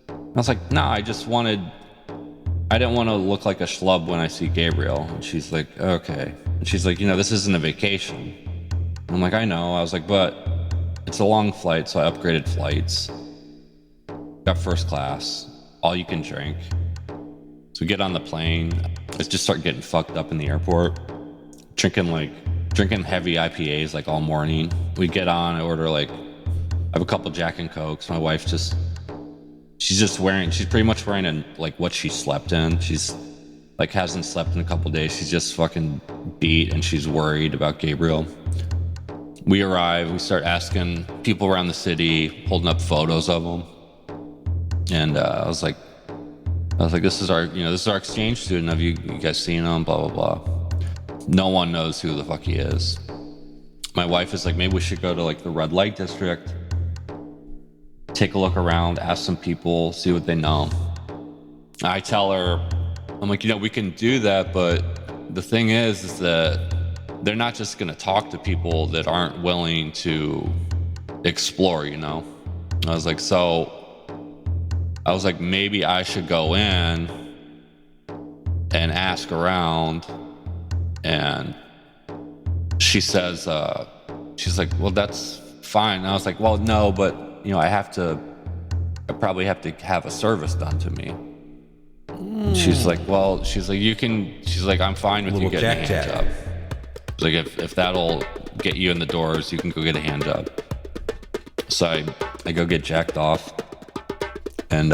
And I was like, nah, I didn't want to look like a schlub when I see Gabriel. And she's like, okay. And she's like, this isn't a vacation. And I'm like, I know. I was like, but it's a long flight, so I upgraded flights. Got first class, all you can drink. So we get on the plane. I just start getting fucked up in the airport. Drinking heavy IPAs like all morning. We get on, I order I have a couple Jack and Cokes. My wife she's pretty much wearing what she slept in. She's hasn't slept in a couple days. She's just fucking beat and she's worried about Gabriel. We arrive, we start asking people around the city, holding up photos of him. And I was like, this is our exchange student. Have you guys seen him? Blah, blah, blah. No one knows who the fuck he is. My wife is like, maybe we should go to the red light district, take a look around, ask some people, see what they know. I tell her, I'm like, we can do that, but the thing is that they're not just going to talk to people that aren't willing to explore, I was like, maybe I should go in and ask around. And she says, she's like, well, that's fine. And I was like, well, no, but I probably have to have a service done to me. She's like, I'm fine with you getting a hand job. She's like, if that'll get you in the doors, you can go get a hand job. So I go get jacked off, and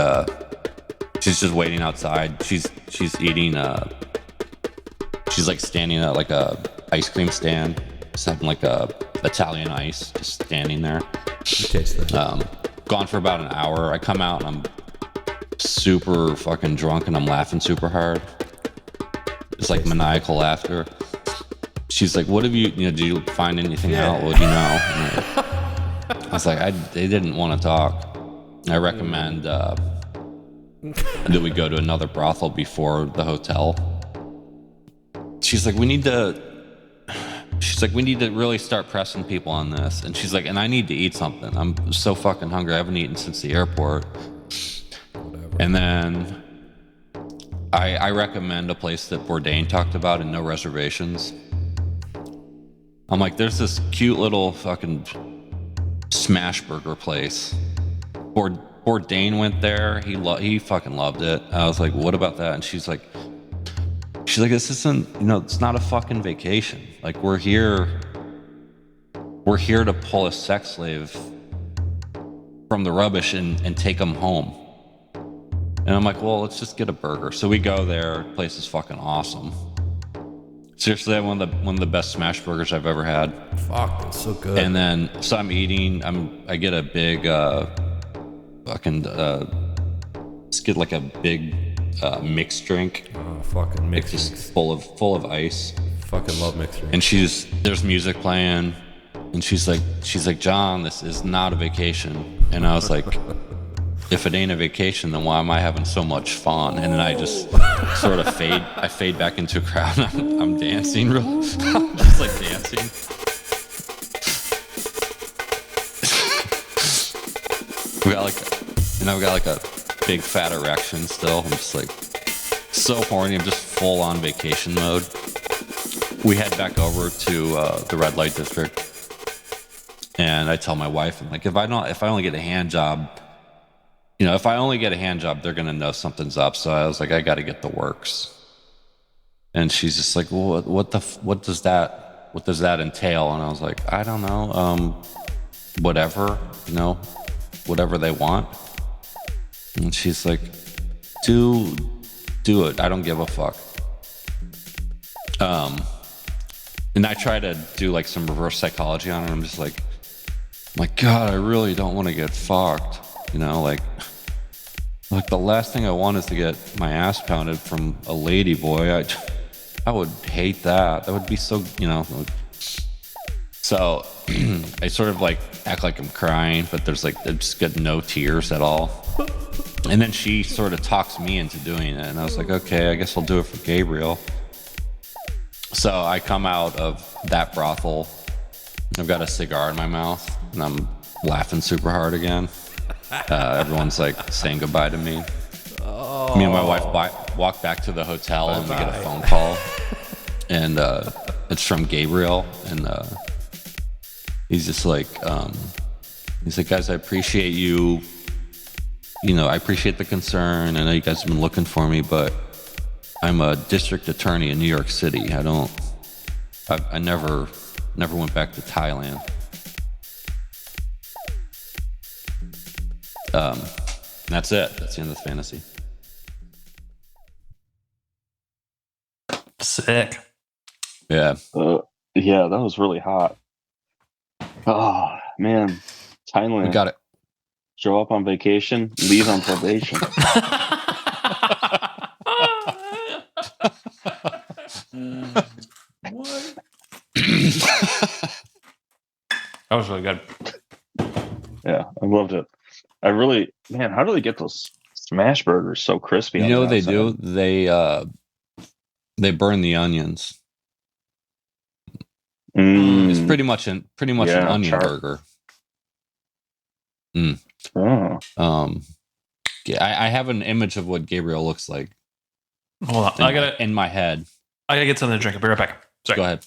she's just waiting outside. She's eating. She's standing at a ice cream stand, just having a Italian ice, just standing there. Gone for about an hour. I come out and I'm super fucking drunk and I'm laughing super hard. It's maniacal laughter. She's like, what have you, did you find anything out? What do you know? I was like, they didn't want to talk. I recommend that we go to another brothel before the hotel. She's like, we need to really start pressing people on this. And she's like, and I need to eat something. I'm so fucking hungry. I haven't eaten since the airport. Whatever. And then I recommend a place that Bourdain talked about in No Reservations. I'm like, there's this cute little fucking smash burger place. Bourdain went there. He fucking loved it. I was like, what about that? And she's like, this isn't, it's not a fucking vacation. We're here to pull a sex slave from the rubbish and take them home. And I'm like, well, let's just get a burger. So we go there. The place is fucking awesome. Seriously, I had one of the best smash burgers I've ever had. Fuck, that's so good. And then, so I'm eating. I get a big let's get a big mixed drink. Oh, fucking mixed drinks. Just full of ice. Fucking love mixed drinks. And there's music playing, and she's like, John, this is not a vacation. And I was like, if it ain't a vacation, then why am I having so much fun? And then I just sort of fade back into a crowd. I'm dancing I'm just dancing. I've got a big fat erection still. I'm just so horny. I'm just full on vacation mode. We head back over to the red light district, and I tell my wife, I'm like, if I only get a hand job, if I only get a hand job, they're gonna know something's up. So I was like, I got to get the works. And she's just like, well, what does that entail? And I was like, I don't know, whatever, whatever they want. And she's like, do it. I don't give a fuck. And I try to do some reverse psychology on it. I'm just like, God, I really don't want to get fucked. The last thing I want is to get my ass pounded from a lady boy. I would hate that. That would be so, So I sort of act like I'm crying, but there's just got no tears at all. And then she sort of talks me into doing it, and I was like, okay, I guess I'll do it for Gabriel. So I come out of that brothel. I've got a cigar in my mouth, and I'm laughing super hard again. Everyone's like saying goodbye to me. Me and my wife walk back to the hotel, and we get a phone call, and it's from Gabriel, and he's just like, guys, I appreciate you. I appreciate the concern. I know you guys have been looking for me, but I'm a district attorney in New York City. I never went back to Thailand. That's it. That's the end of the fantasy. Sick. Yeah. Yeah, that was really hot. Oh, man. Thailand. We got it. Show up on vacation, leave on probation. What? That was really good. Yeah, I loved it. How do they get those smash burgers so crispy? You know what they do? They burn the onions. It's pretty much an onion burger. Oh. I have an image of what Gabriel looks like. Hold on, in my head. I gotta get something to drink. I'll be right back. Sorry. Go ahead.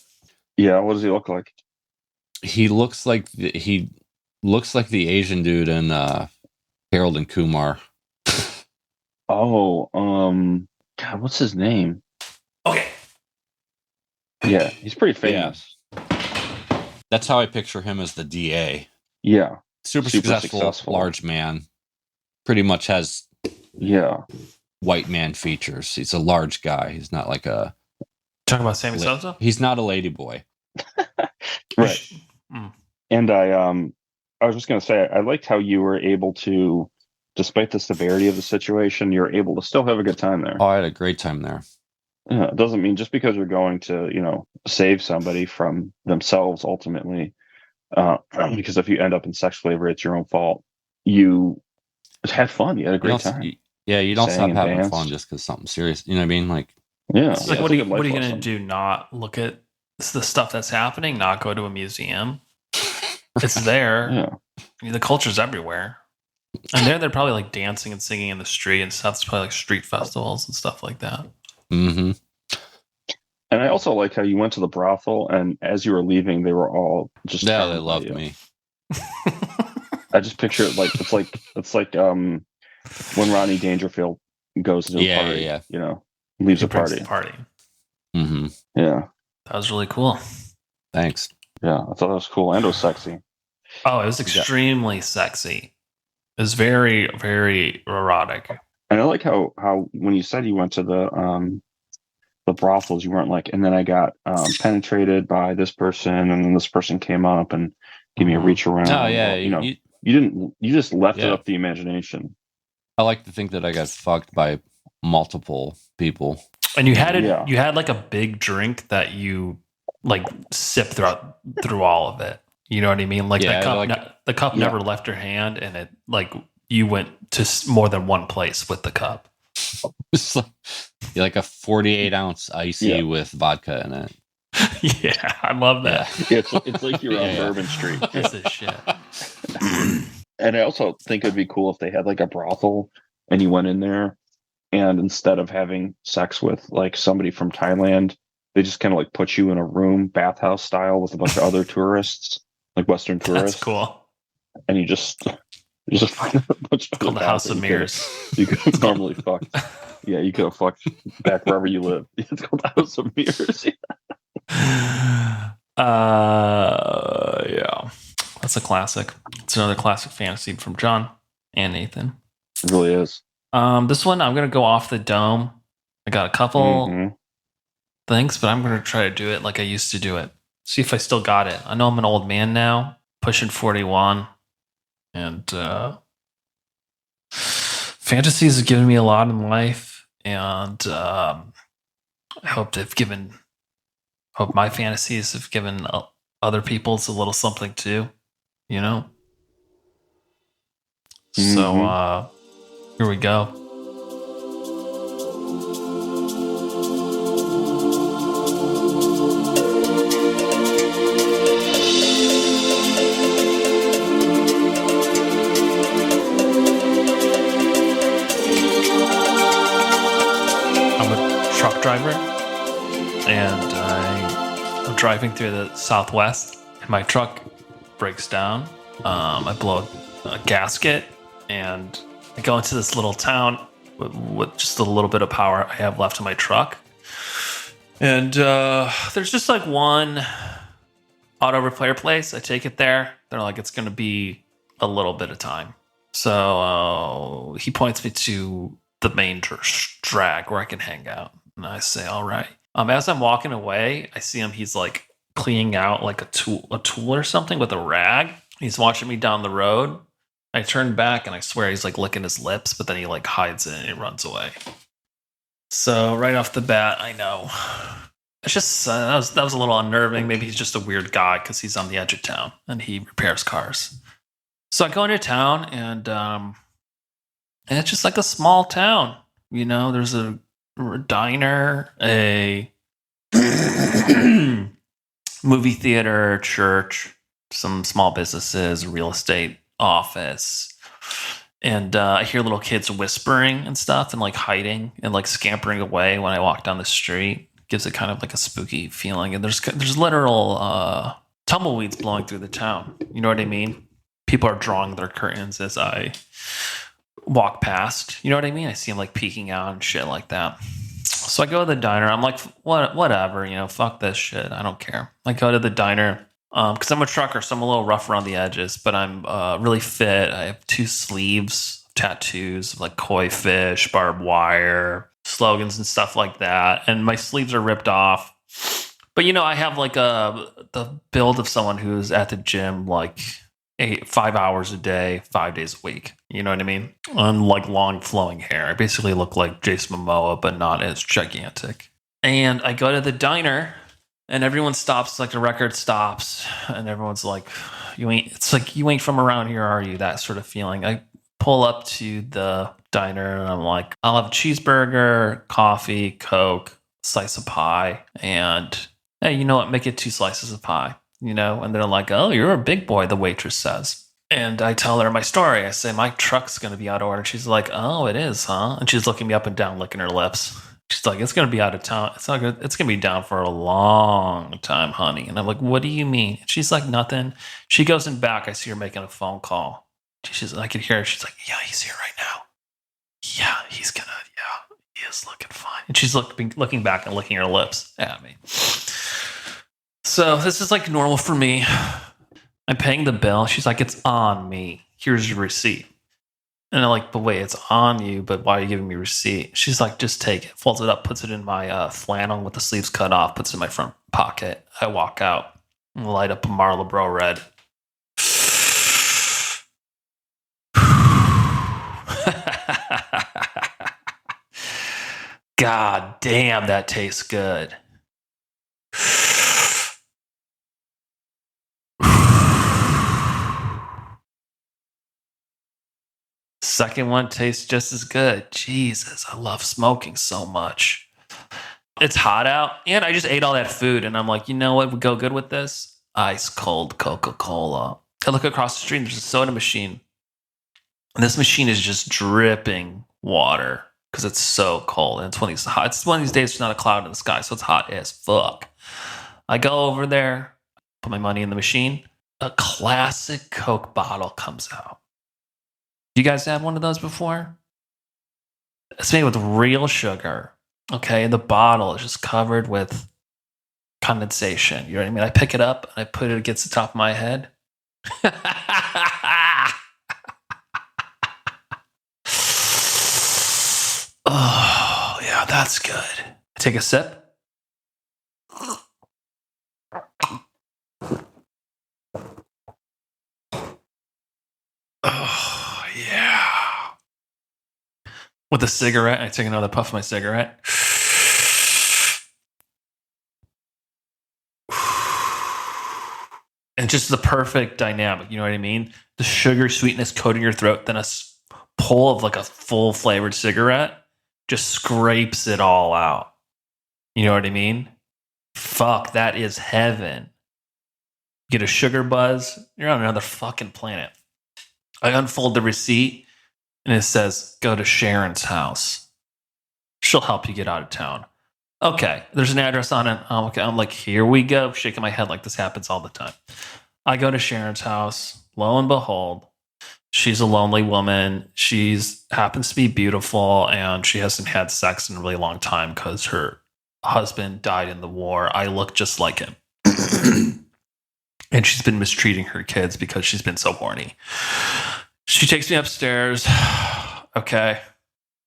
Yeah, what does he look like? He looks like the Asian dude in Harold and Kumar. Oh, God, what's his name? Okay. Yeah, he's pretty famous. Yeah. That's how I picture him as the DA. Yeah. Super successful, large man. Pretty much has white man features. He's a large guy. He's not like a... Talking about Sammy Sosa? He's not a lady boy. Right. And I was just going to say, I liked how you were able to, despite the severity of the situation, you're able to still have a good time there. Oh, I had a great time there. Yeah, it doesn't mean just because you're going to, save somebody from themselves ultimately, because if you end up in sex slavery, it's your own fault. You had fun. You had a great time. You don't stop having fun just because something serious. You know what I mean? Like, yeah. It's like, what are you going to do? Not look at the stuff that's happening? Not go to a museum? It's there. Yeah. I mean, the culture's everywhere. And they're probably like dancing and singing in the street and stuff. It's probably like street festivals and stuff like that. Mm-hmm. And I also like how you went to the brothel, and as you were leaving, they were all just they loved me. I just picture it like it's like when Rodney Dangerfield goes to a party, leaves a party. Mm-hmm. Yeah, that was really cool. Thanks. Yeah, I thought that was cool, and it was sexy. Oh, it was extremely sexy. It was very, very erotic. And I like how when you said you went to the brothels, you weren't like, and then I got penetrated by this person, and then this person came up and gave me a reach around. Oh yeah, you didn't. You just left it up to the imagination. I like to think that I got fucked by multiple people. And you had you had like a big drink that you like sipped through all of it. You know what I mean? Like the cup never left your hand, and it like you went to more than one place with the cup. It's like a 48-ounce icy with vodka in it. Yeah, I love that. Yeah, it's like you're on Bourbon Street. Piece of shit. And I also think it'd be cool if they had like a brothel and you went in there, and instead of having sex with like somebody from Thailand, they just kind of like put you in a room, bathhouse style, with a bunch of other tourists, like Western tourists. That's cool. And you just find a bunch of called the House of Mirrors. You could normally fuck. Yeah, you could have fucked back wherever you live. It's called the House of Mirrors. Yeah. That's a classic. It's another classic fantasy from John and Nathan. It really is. This one, I'm going to go off the dome. I got a couple things, but I'm going to try to do it like I used to do it. See if I still got it. I know I'm an old man now, pushing 41. And fantasies have given me a lot in life. And I hope my fantasies have given other people's a little something too. you know? Mhm. So here we go. I'm a truck driver, and I'm driving through the Southwest, and my truck breaks down. I blow a gasket, and I go into this little town with just a little bit of power I have left in my truck. And there's just like one auto repair place. I take it there. They're like, it's going to be a little bit of time. So he points me to the main drag where I can hang out. And I say, all right. As I'm walking away, I see him. He's like cleaning out like a tool or something with a rag. He's watching me down the road. I turn back and I swear he's like licking his lips, but then he like hides it and he runs away. So right off the bat, I know. It's just that was a little unnerving. Maybe he's just a weird guy because he's on the edge of town and he repairs cars. So I go into town and it's just like a small town. You know, there's a diner, a movie theater, church, some small businesses, real estate office. And I hear little kids whispering and stuff and like hiding and like scampering away when I walk down the street. Gives it kind of like a spooky feeling. And there's literal tumbleweeds blowing through the town. You know what I mean? People are drawing their curtains as I walk past. You know what I mean? I see them like peeking out and shit like that. So I go to the diner. I'm like, whatever, you know, fuck this shit. I don't care. I go to the diner because I'm a trucker, so I'm a little rough around the edges, but I'm really fit. I have 2 sleeves, tattoos, like koi fish, barbed wire, slogans and stuff like that. And my sleeves are ripped off. But, you know, I have like the build of someone who's at the gym like 5 hours a day, 5 days a week. You know what I mean? On like long flowing hair. I basically look like Jason Momoa, but not as gigantic. And I go to the diner and everyone stops, like the record stops, and everyone's like, it's like, you ain't from around here, are you? That sort of feeling. I pull up to the diner and I'm like, I'll have a cheeseburger, coffee, Coke, slice of pie, and hey, you know what? Make it 2 slices of pie, you know? And they're like, oh, you're a big boy, the waitress says. And I tell her my story. I say, my truck's going to be out of order. She's like, oh, it is, huh? And she's looking me up and down, licking her lips. She's like, it's going to be out of town. It's not good. It's going to be down for a long time, honey. And I'm like, what do you mean? She's like, nothing. She goes in back. I see her making a phone call. I can hear her. She's like, yeah, he's here right now. Yeah, he is looking fine. And she's looking back and licking her lips at me. So this is like normal for me. I'm paying the bill. She's like, it's on me. Here's your receipt. And I'm like, but wait, it's on you, but why are you giving me a receipt? She's like, just take it. Folds it up, puts it in my flannel with the sleeves cut off, puts it in my front pocket. I walk out and light up a Marlboro Red. God damn, that tastes good. Second one tastes just as good. Jesus, I love smoking so much. It's hot out, and I just ate all that food, and I'm like, you know what would go good with this? Ice cold Coca-Cola. I look across the street, and there's a soda machine. And this machine is just dripping water because it's so cold. And it's one of these days there's not a cloud in the sky, so it's hot as fuck. I go over there, put my money in the machine. A classic Coke bottle comes out. You guys had one of those before? It's made with real sugar. Okay, and the bottle is just covered with condensation. You know what I mean? I pick it up and I put it against the top of my head. Oh, yeah, that's good. I take a sip. Oh, yeah. With a cigarette, I take another puff of my cigarette. And just the perfect dynamic. You know what I mean? The sugar sweetness coating your throat, then a pull of like a full flavored cigarette just scrapes it all out. You know what I mean? Fuck, that is heaven. Get a sugar buzz, you're on another fucking planet. I unfold the receipt and it says, go to Sharon's house. She'll help you get out of town. Okay, there's an address on it. Okay, I'm like, here we go. Shaking my head like this happens all the time. I go to Sharon's house. Lo and behold, she's a lonely woman. She's happens to be beautiful, and she hasn't had sex in a really long time because her husband died in the war. I look just like him. And she's been mistreating her kids because she's been so horny. She takes me upstairs. Okay.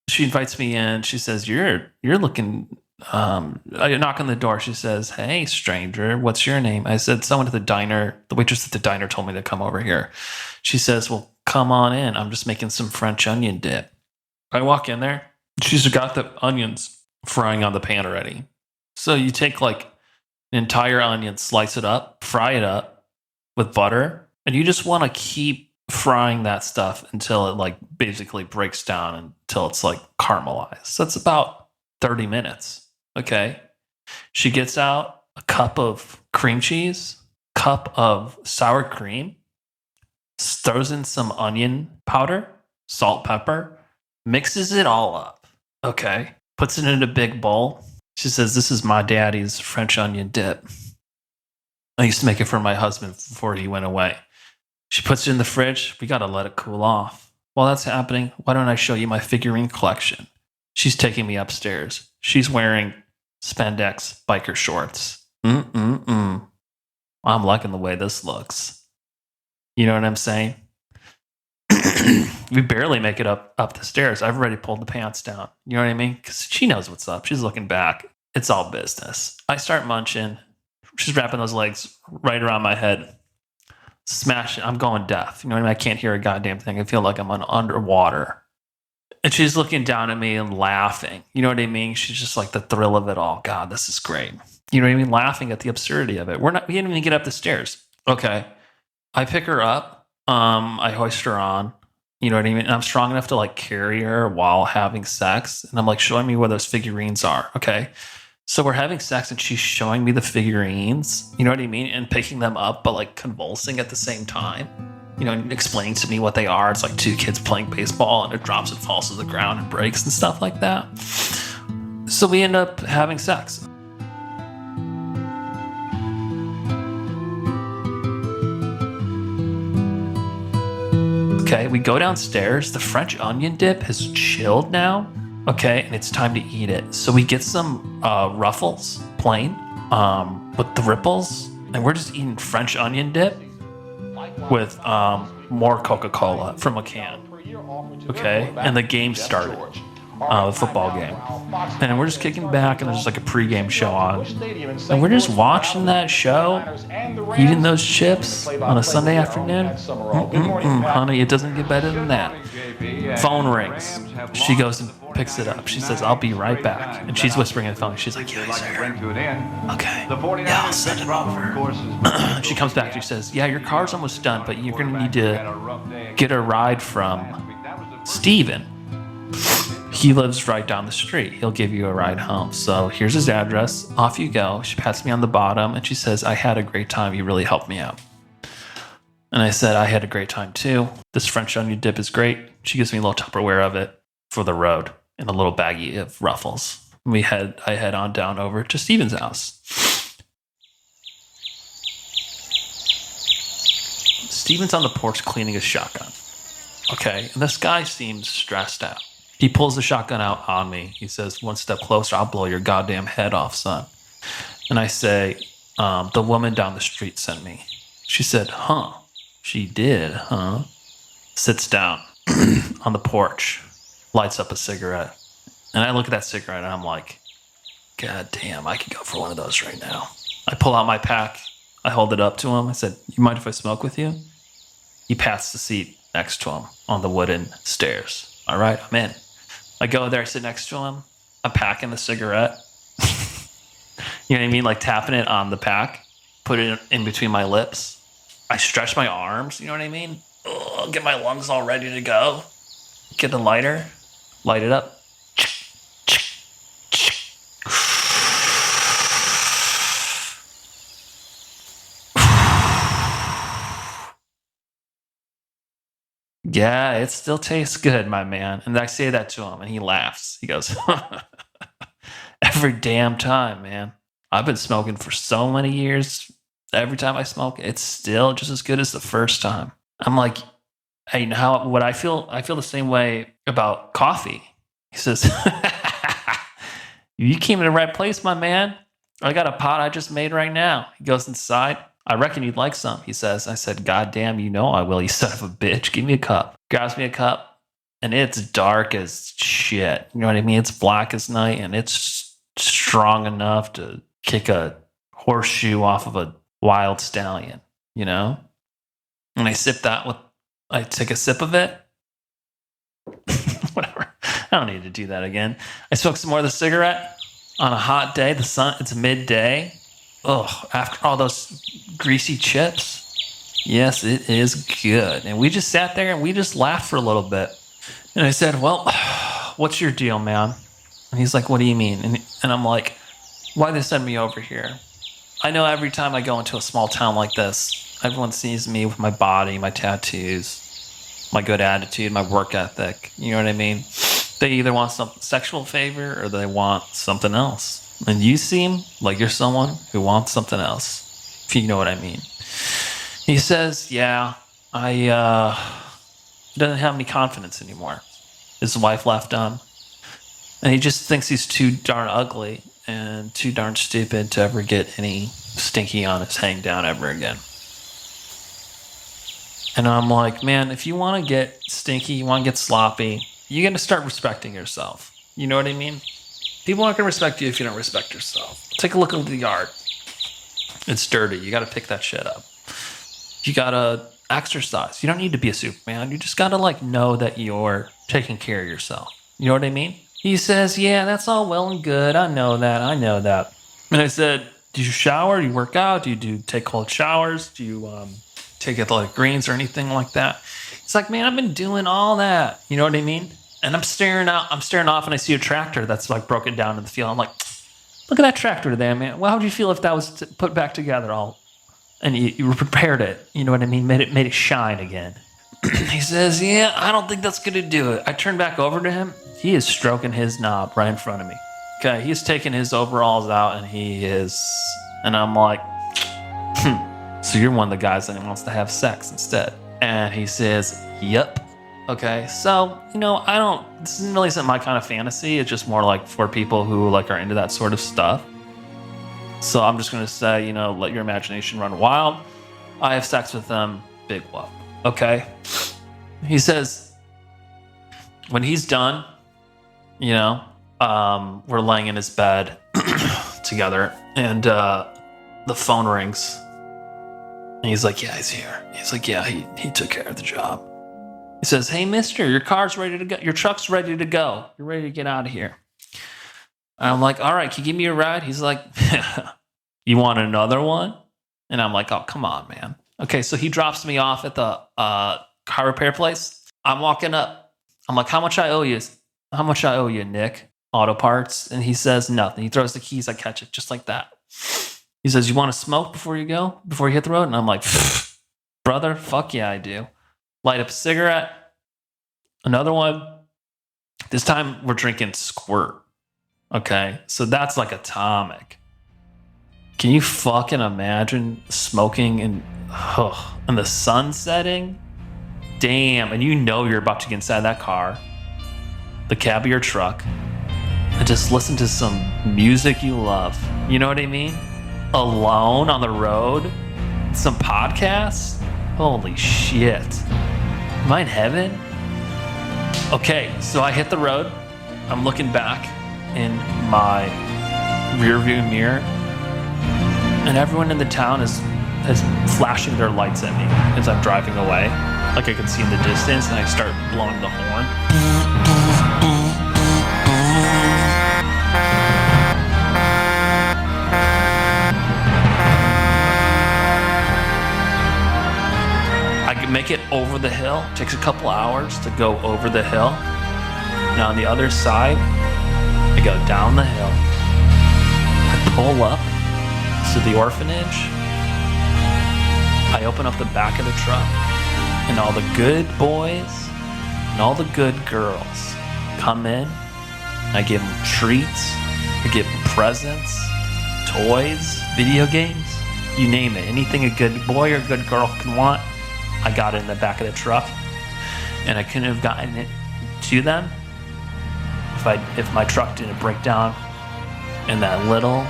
She invites me in. She says, you're looking... I knock on the door. She says, hey, stranger, what's your name? I said, someone at the diner. The waitress at the diner told me to come over here. She says, well, come on in. I'm just making some French onion dip. I walk in there. She's got the onions frying on the pan already. So you take like an entire onion, slice it up, fry it up with butter, and you just want to keep frying that stuff until it like basically breaks down, until it's like caramelized. So it's about 30 minutes. Okay. She gets out a cup of cream cheese, cup of sour cream, throws in some onion powder, salt, pepper, mixes it all up. Okay. Puts it in a big bowl. She says, this is my daddy's French onion dip. I used to make it for my husband before he went away. She puts it in the fridge. We got to let it cool off. While that's happening, why don't I show you my figurine collection? She's taking me upstairs. She's wearing spandex biker shorts. I'm liking the way this looks. You know what I'm saying? We barely make it up the stairs. I've already pulled the pants down. You know what I mean? Because she knows what's up. She's looking back. It's all business. I start munching. She's wrapping those legs right around my head. Smashing. I'm going deaf. You know what I mean? I can't hear a goddamn thing. I feel like I'm underwater. And she's looking down at me and laughing. You know what I mean? She's just like the thrill of it all. God, this is great. You know what I mean? Laughing at the absurdity of it. We didn't even get up the stairs. Okay. I pick her up. I hoist her on. You know what I mean? And I'm strong enough to like carry her while having sex. And I'm like showing me where those figurines are. Okay. So we're having sex and she's showing me the figurines. You know what I mean? And picking them up, but like convulsing at the same time. You know, and explaining to me what they are. It's like two kids playing baseball and it drops and falls to the ground and breaks and stuff like that. So we end up having sex. Okay, we go downstairs. The French onion dip has chilled now. Okay, and it's time to eat it. So we get some Ruffles, plain, with the ripples. And we're just eating French onion dip with more Coca-Cola from a can. Okay, and the game started, the football game, and we're just kicking back, and there's like a pregame show on, and we're just watching that show, eating those chips on a Sunday afternoon. Honey, it doesn't get better than that. Phone rings. She goes and picks it up. She says, I'll be right back. And she's whispering in the phone. She's like, yeah, he's here. Okay. Yeah, I'll send it over. She comes back. She says, yeah, your car's almost done, but you're going to need to get a ride from Steven. He lives right down the street. He'll give you a ride home. So here's his address. Off you go. She pats me on the bottom and she says, I had a great time. You really helped me out. And I said, I had a great time too. This French onion dip is great. She gives me a little Tupperware of it for the road and a little baggie of Ruffles. I head on down over to Steven's house. Steven's on the porch cleaning his shotgun. Okay, and this guy seems stressed out. He pulls the shotgun out on me. He says, one step closer, I'll blow your goddamn head off, son. And I say, the woman down the street sent me. She said, huh? She did, huh? Sits down on the porch, lights up a cigarette. And I look at that cigarette and I'm like, God damn, I could go for one of those right now. I pull out my pack. I hold it up to him. I said, you mind if I smoke with you? He pats the seat next to him on the wooden stairs. All right, I'm in. I go there, I sit next to him. I'm packing the cigarette. You know what I mean? Like tapping it on the pack, put it in between my lips. I stretch my arms, you know what I mean? Ugh, get my lungs all ready to go. Get the lighter, light it up. Yeah, it still tastes good, my man. And I say that to him, and he laughs. He goes, every damn time, man. I've been smoking for so many years. Every time I smoke, it's still just as good as the first time. I'm like, hey, you know what I feel? I feel the same way about coffee. He says, you came to the right place, my man. I got a pot I just made right now. He goes inside. I reckon you'd like some, he says. I said, God damn, you know I will, you son of a bitch. Give me a cup. Grabs me a cup, and it's dark as shit. You know what I mean? It's black as night, and it's strong enough to kick a horseshoe off of a wild stallion, you know? And I take a sip of it. Whatever. I don't need to do that again. I smoke some more of the cigarette on a hot day. It's midday. Ugh, after all those greasy chips. Yes, it is good. And we just sat there and we just laughed for a little bit. And I said, well, what's your deal, man? And he's like, what do you mean? And I'm like, why'd they send me over here? I know every time I go into a small town like this, everyone sees me with my body, my tattoos, my good attitude, my work ethic. You know what I mean? They either want some sexual favor or they want something else. And you seem like you're someone who wants something else, if you know what I mean. He says, yeah, doesn't have any confidence anymore. His wife left him. And he just thinks he's too darn ugly and too darn stupid to ever get any stinky on his hang down ever again. And I'm like, man, if you want to get stinky, you want to get sloppy, you got to start respecting yourself. You know what I mean? People aren't going to respect you if you don't respect yourself. Take a look at the yard. It's dirty. You got to pick that shit up. You got to exercise. You don't need to be a Superman. You just got to know that you're taking care of yourself. You know what I mean? He says, yeah, that's all well and good. I know that. And I said, do you shower? Do you work out? Do you take cold showers? Do you take athletic greens or anything like that? It's like, man, I've been doing all that. You know what I mean? And I'm staring off and I see a tractor that's broken down in the field. I'm like, look at that tractor there, man. Well, how would you feel if that was put back together all, and you repaired it? You know what I mean? Made it shine again. He says, yeah, I don't think that's going to do it. I turn back over to him. He is stroking his knob right in front of me. Okay, he's taking his overalls out and I'm like, so you're one of the guys that wants to have sex instead. And he says, yep. Okay, so, this isn't really my kind of fantasy. It's just more for people who are into that sort of stuff. So I'm just going to say, let your imagination run wild. I have sex with them, big whoop. Okay? He says, when he's done, we're laying in his bed together, and the phone rings. And he's like, yeah, he's here. He's like, yeah, he took care of the job. He says, hey, mister, your car's ready to go. Your truck's ready to go. You're ready to get out of here. And I'm like, all right, can you give me a ride? He's like, you want another one? And I'm like, oh, come on, man. Okay, so he drops me off at the car repair place. I'm walking up. I'm like, how much I owe you? How much I owe you, Nick? Auto parts. And he says nothing. He throws the keys. I catch it just like that. He says, you want to smoke before you hit the road? And I'm like, brother, fuck yeah, I do. Light up a cigarette. Another one. This time we're drinking squirt. Okay, so that's atomic. Can you fucking imagine smoking and the sun setting? Damn, and you're about to get inside that car, the cab of your truck, and just listen to some music you love. You know what I mean? Alone on the road, some podcasts. Holy shit. Am I in heaven? Okay, so I hit the road. I'm looking back in my rear view mirror, and everyone in the town is flashing their lights at me as I'm driving away. I can see in the distance, and I start blowing the horn. make it over the hill. It takes a couple hours to go over the hill. And on the other side, I go down the hill. I pull up to the orphanage. I open up the back of the truck, and all the good boys and all the good girls come in. I give them treats. I give them presents, toys, video games, you name it. Anything a good boy or good girl can want, I got it in the back of the truck. And I couldn't have gotten it to them if my truck didn't break down in that little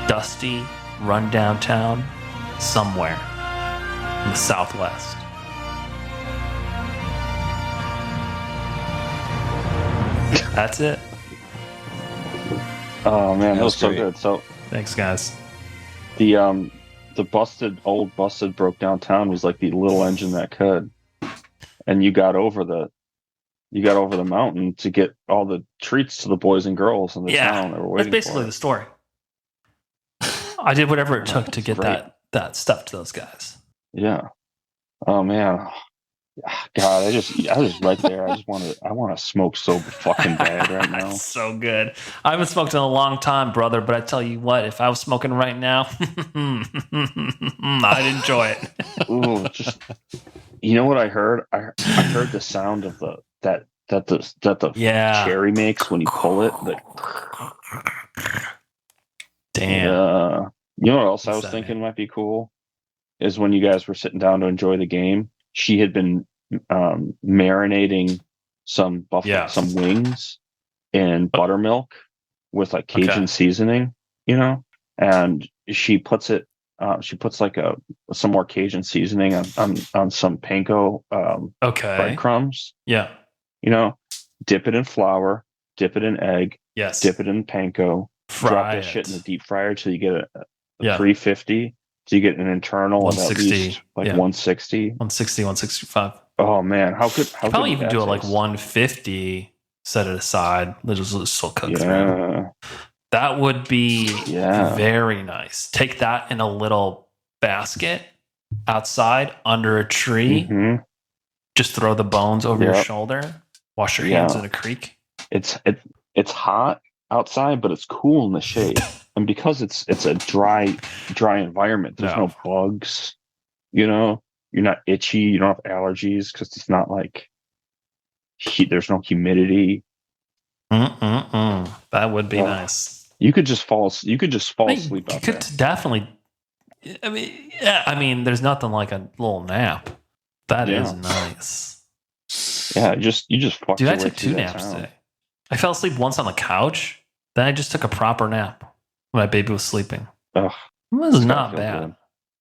dusty rundown town somewhere in the Southwest. That's it. Oh man, that was so great. good. So Thanks, guys. the old busted broke down town was like the little engine that could, and you got over the mountain to get all the treats to the boys and girls in the town that were That's waiting basically for the it. story. I did whatever it took to That's get great. that stuff to those guys. Yeah. Oh man. God, I just right there. I want to smoke so fucking bad right now. That's so good. I haven't smoked in a long time, brother, but I tell you what, if I was smoking right now, I'd enjoy it. Ooh, just you know what I heard? I heard the sound of that the Yeah. cherry makes when you pull it. Damn. You know what else I What's was that thinking might be cool is when you guys were sitting down to enjoy the game. She had been marinating some some wings in buttermilk with like Cajun seasoning, and she puts it. She puts like some more Cajun seasoning on some panko breadcrumbs. Yeah. Dip it in flour, dip it in egg, Yes. dip it in panko, drop that shit in the deep fryer till you get a 350. So you get an internal of at 160, least like 160. 160, 165. Oh man, how good! How You probably good even would do it that like taste? 150, set it aside. Let it still cook through. Yeah, That would be Yeah. very nice. Take that in a little basket outside under a tree. Mhm. Just throw the bones over your Yep. shoulder. Wash your hands Yeah. in a creek. It's hot outside, but it's cool in the shade. And because it's a dry environment, there's no bugs. You're not itchy. You don't have allergies because it's not like there's no humidity. That would be Oh. nice. You could just fall. You could just fall I mean, asleep you out could there. definitely. I mean, there's nothing like a little nap. That is Yeah. nice. Yeah, you just fucked Dude, your I way took through 2 that naps town. today. I fell asleep once on the couch. Then I just took a proper nap when my baby was sleeping. Ugh, It was it's gotta not feel bad. good.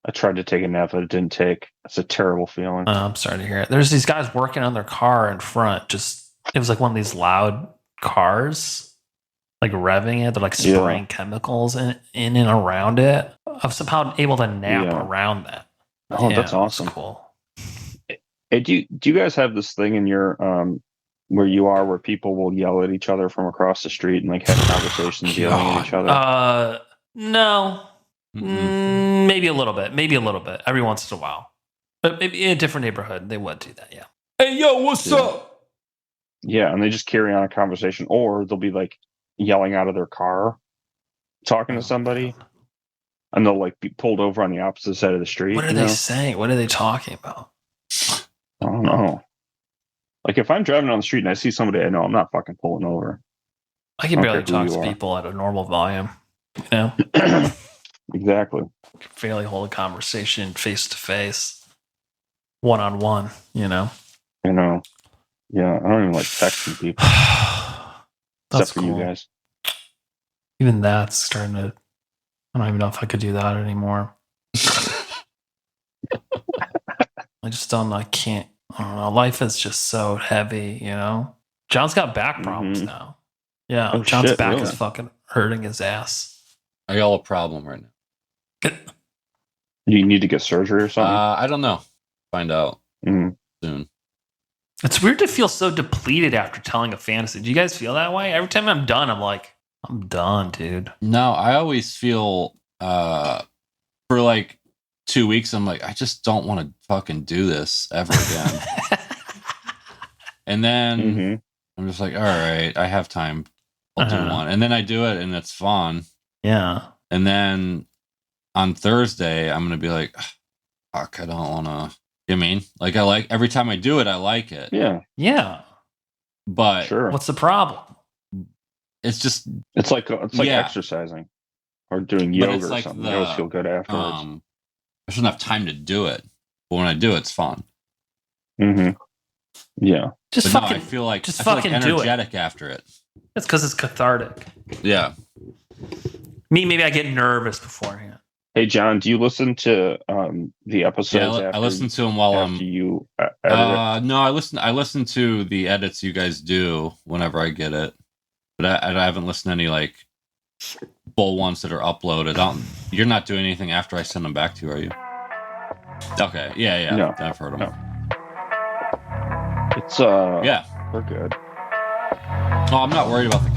I tried to take a nap, but it didn't take. It's a terrible feeling. I'm sorry to hear it. There's these guys working on their car in front. It was like one of these loud cars, like revving it. They're like spraying chemicals in and around it. I was somehow able to nap Yeah. around that. Oh, that's it was awesome. cool. Hey, do you guys have this thing in your where you are where people will yell at each other from across the street and like have conversations yelling at each other? No. Maybe a little bit. Every once in a while. But maybe in a different neighborhood, they would do that, yeah. Hey, yo, what's up? Yeah, and they just carry on a conversation, or they'll be like yelling out of their car, talking to somebody, and they'll like be pulled over on the opposite side of the street. What are they saying? What are they talking about? I don't know. Like if I'm driving on the street and I see somebody I know, I'm not fucking pulling over. I can I don't barely care who talk you to are. people at a normal volume. You know? Exactly. I can barely hold a conversation face to face, one on one, you know? I know. Yeah, I don't even like texting people. That's Except for cool. you guys. Even that's starting to. I don't even know if I could do that anymore. I just don't. I can't. I don't know. Life is just so heavy, you know. John's got back problems now. Yeah, Oh, John's shit, back really? is fucking hurting his ass. I got a problem right now. Do you need to get surgery or something? I don't know. Find out Mhm. soon. It's weird to feel so depleted after telling a fantasy. Do you guys feel that way? Every time I'm done, I'm like, I'm done, dude. No, I always feel for like 2 weeks, I'm like, I just don't want to fucking do this ever again. And then I'm just like, all right, I have time. I'll do one. And then I do it and it's fun. Yeah. And then on Thursday, I'm going to be like, fuck, I don't want to. You know what I mean? Like, I like every time I do it, I like it. Yeah. Yeah. But Sure. What's the problem? It's just. It's like exercising or doing yoga or something. You always feel good afterwards. I shouldn't have time to do it. But when I do, it's fun. Mm-hmm. Yeah. Just but fucking. I feel like just I feel fucking like energetic do it. after it. It's because it's cathartic. Yeah. Maybe I get nervous beforehand. Hey John, do you listen to the episodes? Yeah, I listen to them while I'm. You edit it? No, I listen to the edits you guys do whenever I get it, but I haven't listened to any like full ones that are uploaded. You're not doing anything after I send them back to you, are you? Okay. Yeah. No, I've heard them. No. It's yeah, they're good. Oh, I'm not worried about the